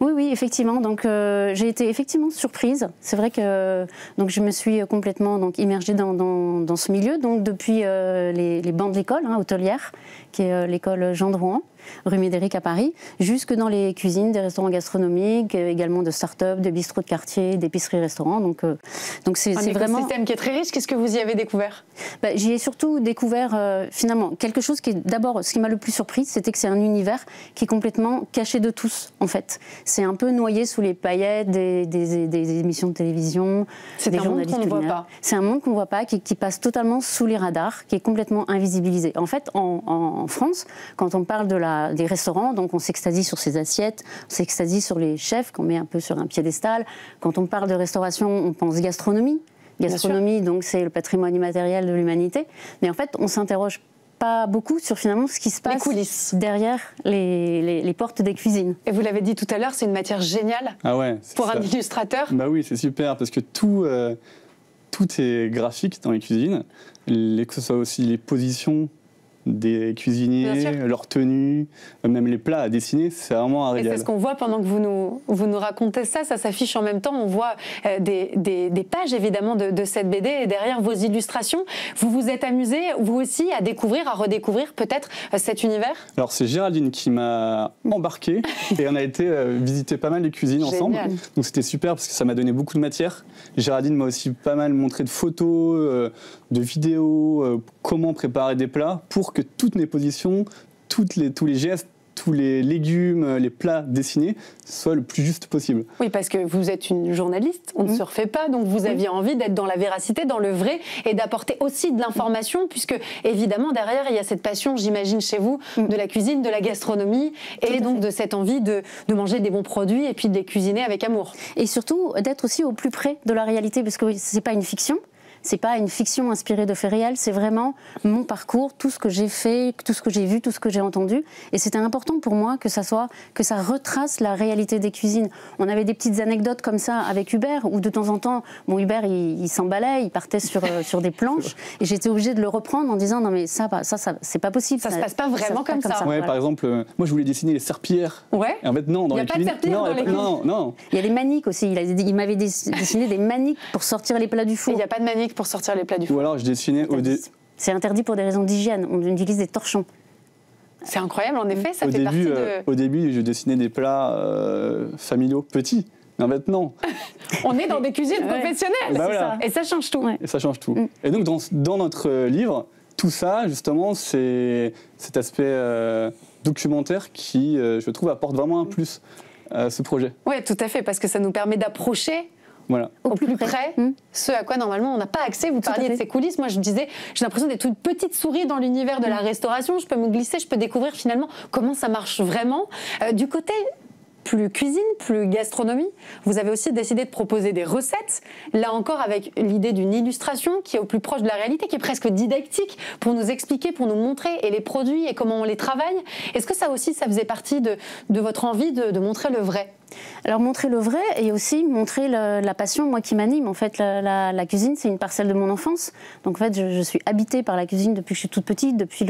Speaker 7: Oui, effectivement. Donc j'ai été effectivement surprise. C'est vrai que donc je me suis complètement immergée dans ce milieu. Donc depuis les bancs de l'école hôtelière, qui est l'école Jean Drouin, rue Médéric à Paris, jusque dans les cuisines des restaurants gastronomiques, également de start-up, de bistrots de quartier, d'épiceries-restaurants. Donc c'est vraiment
Speaker 1: un écosystème qui est très riche. Qu'est-ce que vous y avez découvert ?
Speaker 7: J'y ai surtout découvert finalement quelque chose qui est d'abord, ce qui m'a le plus surpris, c'était que c'est un univers qui est complètement caché de tous en fait. C'est un peu noyé sous les paillettes des émissions de télévision.
Speaker 1: C'est un monde qu'on ne voit pas.
Speaker 7: C'est un monde qu'on ne voit pas, qui passe totalement sous les radars, qui est complètement invisibilisé. En fait, en France, quand on parle des restaurants, donc on s'extasie sur ses assiettes, on s'extasie sur les chefs qu'on met un peu sur un piédestal. Quand on parle de restauration, on pense gastronomie. Gastronomie, donc c'est le patrimoine immatériel de l'humanité. Mais en fait, on s'interroge pas beaucoup sur finalement ce qui se passe derrière les portes des cuisines.
Speaker 1: Et vous l'avez dit tout à l'heure, c'est une matière géniale pour un illustrateur.
Speaker 8: Oui, c'est super parce que tout est graphique dans les cuisines, que ce soit aussi les positions des cuisiniers, leur tenue, même les plats à dessiner, c'est vraiment un régal.
Speaker 1: Et c'est ce qu'on voit pendant que vous nous racontez ça s'affiche en même temps, on voit des pages évidemment de cette BD et derrière vos illustrations, vous vous êtes amusé vous aussi à découvrir, à redécouvrir peut-être cet univers ?
Speaker 8: Alors c'est Géraldine qui m'a embarqué et on a été visiter pas mal les cuisines ensemble, donc c'était super parce que ça m'a donné beaucoup de matière. Géraldine m'a aussi pas mal montré de photos, de vidéos, comment préparer des plats pour que toutes mes positions, tous les gestes, tous les légumes, les plats dessinés soient le plus juste possible.
Speaker 1: Oui, parce que vous êtes une journaliste, on ne se refait pas, donc vous aviez envie d'être dans la véracité, dans le vrai, et d'apporter aussi de l'information, puisque évidemment derrière il y a cette passion, j'imagine chez vous, de la cuisine, de la gastronomie, et donc de cette envie de manger des bons produits et puis de les cuisiner avec amour.
Speaker 7: Et surtout d'être aussi au plus près de la réalité, parce que c'est pas une fiction. c'est pas une fiction inspirée de faits réels, c'est vraiment mon parcours, tout ce que j'ai fait, tout ce que j'ai vu, tout ce que j'ai entendu. Et c'était important pour moi que ça retrace la réalité des cuisines. On avait des petites anecdotes comme ça avec Hubert, où de temps en temps, Hubert, il s'emballait, il partait sur des planches, et j'étais obligée de le reprendre en disant non mais ça c'est pas possible.
Speaker 1: Ça se passe pas vraiment comme ça.
Speaker 8: Ouais,
Speaker 7: voilà.
Speaker 8: Par exemple, moi je voulais dessiner les serpillères.
Speaker 1: Ouais.
Speaker 8: Et en fait non, dans les cuisines.
Speaker 1: Il n'y a pas de serpillères dans les cuisines.
Speaker 8: Non.
Speaker 7: Il y a des maniques aussi. Il m'avait dessiné des maniques pour sortir les plats du four.
Speaker 1: Il n'y a pas de manique pour sortir les plats du four.
Speaker 8: Ou alors je dessinais
Speaker 7: C'est interdit pour des raisons d'hygiène. On utilise des torchons.
Speaker 1: C'est incroyable, en effet, ça fait partie de...
Speaker 8: Au début, je dessinais des plats familiaux petits. Mais en fait, non.
Speaker 1: On est dans des cuisines professionnelles,
Speaker 8: bah voilà.
Speaker 1: Et ça change tout.
Speaker 7: Ouais.
Speaker 8: Et ça change tout. Et donc, dans notre livre, tout ça, justement, c'est cet aspect documentaire qui, je trouve, apporte vraiment un plus à ce projet.
Speaker 1: Oui, tout à fait, parce que ça nous permet d'approcher au plus près ce à quoi normalement on n'a pas accès. Vous parliez de ces coulisses, moi je disais, j'ai l'impression d'être une petite souris dans l'univers de la restauration, je peux me glisser, je peux découvrir finalement comment ça marche vraiment. Du côté plus cuisine, plus gastronomie, vous avez aussi décidé de proposer des recettes, là encore avec l'idée d'une illustration qui est au plus proche de la réalité, qui est presque didactique, pour nous expliquer, pour nous montrer et les produits et comment on les travaille. Est-ce que ça aussi, ça faisait partie de votre envie de montrer le vrai ?
Speaker 7: Alors montrer le vrai et aussi montrer la passion, moi qui m'anime. En fait, la cuisine, c'est une parcelle de mon enfance. Donc en fait, je suis habitée par la cuisine depuis que je suis toute petite, depuis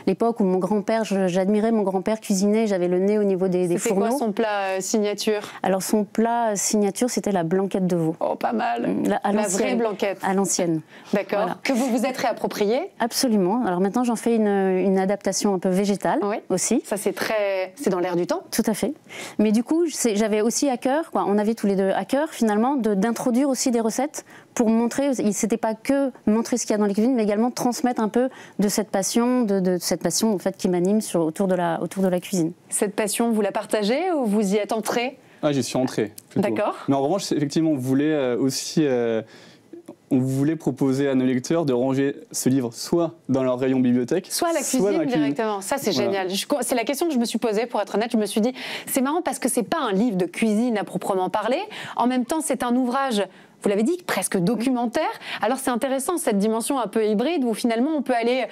Speaker 7: l'époque où mon grand-père, j'admirais mon grand-père cuisiner, j'avais le nez au niveau des fourneaux.
Speaker 1: C'est quoi son plat signature ?
Speaker 7: Alors son plat signature, c'était la blanquette de veau.
Speaker 1: Oh, pas mal. La vraie blanquette.
Speaker 7: À l'ancienne.
Speaker 1: D'accord. Voilà. Que vous vous êtes réappropriée ?
Speaker 7: Absolument. Alors maintenant, j'en fais une adaptation un peu végétale aussi.
Speaker 1: Ça, c'est dans l'air du temps.
Speaker 7: Tout à fait. Mais du coup, j'avais aussi à cœur, on avait tous les deux à cœur finalement, d'introduire aussi des recettes pour montrer, c'était pas que montrer ce qu'il y a dans les cuisines, mais également transmettre un peu de cette passion, de cette passion en fait qui m'anime autour de la cuisine. Cette
Speaker 1: passion, vous la partagez ou vous y êtes entrée ?
Speaker 8: Ah, j'y suis entrée.
Speaker 1: D'accord.
Speaker 8: Mais en revanche, effectivement, on voulait aussi... on voulait proposer à nos lecteurs de ranger ce livre soit dans leur rayon bibliothèque,
Speaker 1: soit à la cuisine directement. Ça, c'est génial. C'est la question que je me suis posée, pour être honnête. Je me suis dit, c'est marrant parce que c'est pas un livre de cuisine à proprement parler. En même temps, c'est un ouvrage, vous l'avez dit, presque documentaire. Alors, c'est intéressant, cette dimension un peu hybride où finalement, on peut aller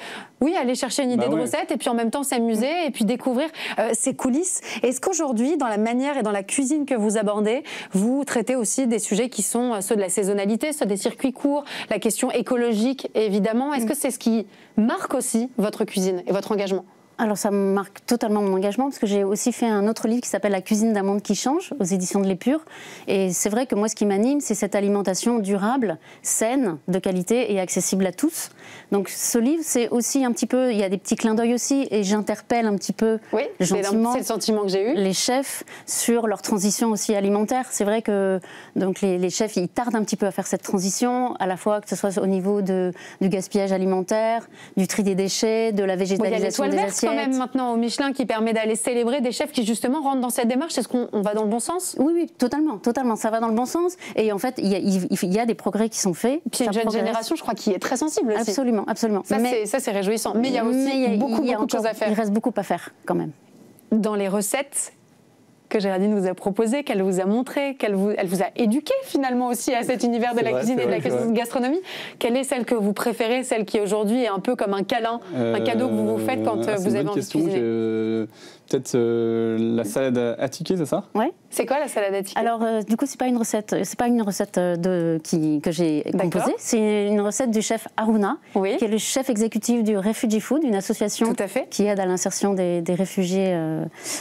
Speaker 1: chercher une idée de recette et puis en même temps s'amuser et puis découvrir ses coulisses. Est-ce qu'aujourd'hui, dans la manière et dans la cuisine que vous abordez, vous traitez aussi des sujets qui sont ceux de la saisonnalité, ceux des circuits courts, la question écologique, évidemment. Est-ce que c'est ce qui marque aussi votre cuisine et votre engagement ?
Speaker 7: Alors ça me marque totalement mon engagement parce que j'ai aussi fait un autre livre qui s'appelle La cuisine d'un monde qui change aux éditions de l'Épure. Et c'est vrai que moi ce qui m'anime c'est cette alimentation durable, saine, de qualité et accessible à tous. Donc ce livre c'est aussi un petit peu, il y a des petits clins d'œil aussi et j'interpelle un petit peu gentiment
Speaker 1: c'est le sentiment que j'ai eu.
Speaker 7: Les chefs sur leur transition aussi alimentaire. C'est vrai que donc les chefs ils tardent un petit peu à faire cette transition, à la fois que ce soit au niveau du gaspillage alimentaire, du tri des déchets, de la végétalisation des assiettes.
Speaker 1: Quand même maintenant au Michelin qui permet d'aller célébrer des chefs qui justement rentrent dans cette démarche. Est-ce qu'on va dans le bon sens ?
Speaker 7: Oui, totalement, ça va dans le bon sens. Et en fait, il y a des progrès qui sont faits.
Speaker 1: Puis il y a une jeune génération, je crois, qui est très sensible aussi.
Speaker 7: Absolument.
Speaker 1: Ça, c'est réjouissant. Mais il y a aussi beaucoup de choses à faire.
Speaker 7: Il reste beaucoup à faire quand même.
Speaker 1: Dans les recettes que Géraldine vous a proposé, qu'elle vous a montré, elle vous a éduqué finalement aussi à cet univers de la cuisine et de la gastronomie. Quelle est celle que vous préférez, celle qui aujourd'hui est un peu comme un câlin, un cadeau que vous vous faites quand vous avez envie de cuisiner ?
Speaker 8: Peut-être la salade attiquée, c'est ça ?
Speaker 7: Ouais.
Speaker 1: C'est quoi la salade attiquée ?
Speaker 7: Alors du coup c'est pas une recette que j'ai composée, c'est une recette du chef Aruna, qui est le chef exécutif du Refugee Food, une association qui aide à l'insertion des réfugiés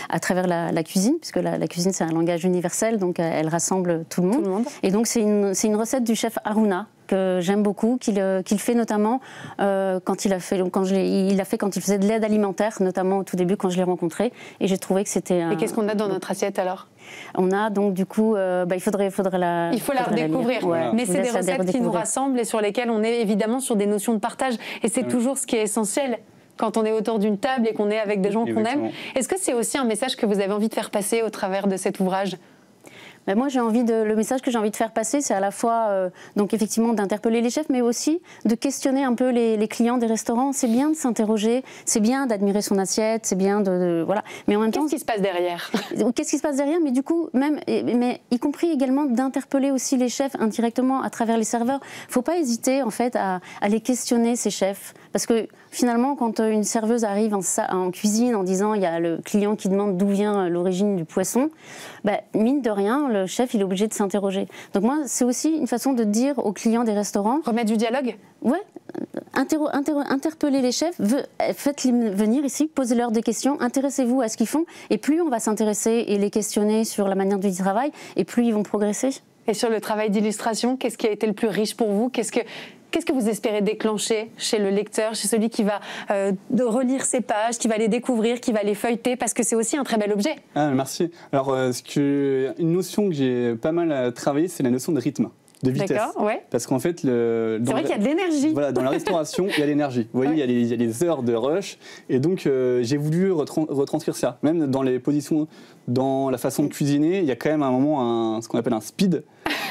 Speaker 7: à travers la cuisine, puisque la cuisine c'est un langage universel, donc elle rassemble tout le monde. Et donc c'est une recette du chef Aruna que j'aime beaucoup, qu'il fait notamment quand il faisait de l'aide alimentaire, notamment au tout début quand je l'ai rencontré, et j'ai trouvé que c'était...
Speaker 1: Et qu'est-ce qu'on a dans notre assiette alors ?
Speaker 7: On a donc du coup, il faut la
Speaker 1: redécouvrir. Mais c'est des recettes qui nous rassemblent et sur lesquelles on est évidemment sur des notions de partage. Et c'est toujours ce qui est essentiel quand on est autour d'une table et qu'on est avec des gens qu'on aime. Est-ce que c'est aussi un message que vous avez envie de faire passer au travers de cet ouvrage ?
Speaker 7: Moi, le message que j'ai envie de faire passer, c'est à la fois, donc effectivement, d'interpeller les chefs, mais aussi de questionner un peu les clients des restaurants. C'est bien de s'interroger, c'est bien d'admirer son assiette, c'est bien voilà. Mais en même temps,
Speaker 1: qu'est-ce qui se passe derrière?
Speaker 7: Qu'est-ce qui se passe derrière? Mais du coup, mais y compris également d'interpeller aussi les chefs indirectement à travers les serveurs. Il ne faut pas hésiter en fait à les questionner, ces chefs, parce que finalement, quand une serveuse arrive en cuisine en disant il y a le client qui demande d'où vient l'origine du poisson, mine de rien, le chef il est obligé de s'interroger. Donc moi, c'est aussi une façon de dire aux clients des restaurants...
Speaker 1: Remettre du dialogue?
Speaker 7: Ouais, interpeller les chefs, faites-les venir ici, posez-leur des questions, intéressez-vous à ce qu'ils font, et plus on va s'intéresser et les questionner sur la manière dont ils travaillent, et plus ils vont progresser.
Speaker 1: Et sur le travail d'illustration, qu'est-ce qui a été le plus riche pour vous? Qu'est-ce que vous espérez déclencher chez le lecteur, chez celui qui va relire ces pages, qui va les découvrir, qui va les feuilleter, parce que c'est aussi un très bel objet.
Speaker 8: Ah, merci. Alors, une notion que j'ai pas mal travaillée, c'est la notion de rythme, de vitesse.
Speaker 1: D'accord, ouais.
Speaker 8: Parce qu'en fait,
Speaker 1: c'est vrai qu'il y a de l'énergie.
Speaker 8: Voilà, dans la restauration, il y a l'énergie. Vous voyez, il y a les heures de rush, et donc j'ai voulu retranscrire ça. Même dans les positions, dans la façon de cuisiner, il y a quand même à un moment ce qu'on appelle un speed.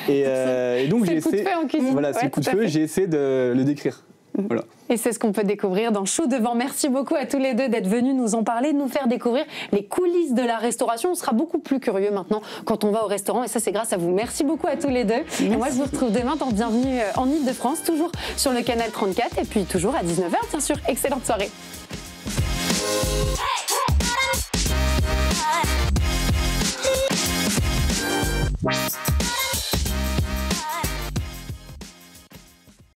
Speaker 8: Et donc j'ai essayé.
Speaker 1: C'est le coup de feu en cuisine.
Speaker 8: Voilà, c'est le coup de feu. J'ai essayé de le décrire. Voilà.
Speaker 1: Et c'est ce qu'on peut découvrir dans Chou Devant. Merci beaucoup à tous les deux d'être venus nous en parler, de nous faire découvrir les coulisses de la restauration. On sera beaucoup plus curieux maintenant quand on va au restaurant, et ça c'est grâce à vous. Merci beaucoup à tous les deux. Merci. Et moi je vous retrouve demain dans Bienvenue en Ile-de-France, toujours sur le canal 34 et puis toujours à 19h bien sûr. Excellente soirée.
Speaker 9: Hey, hey.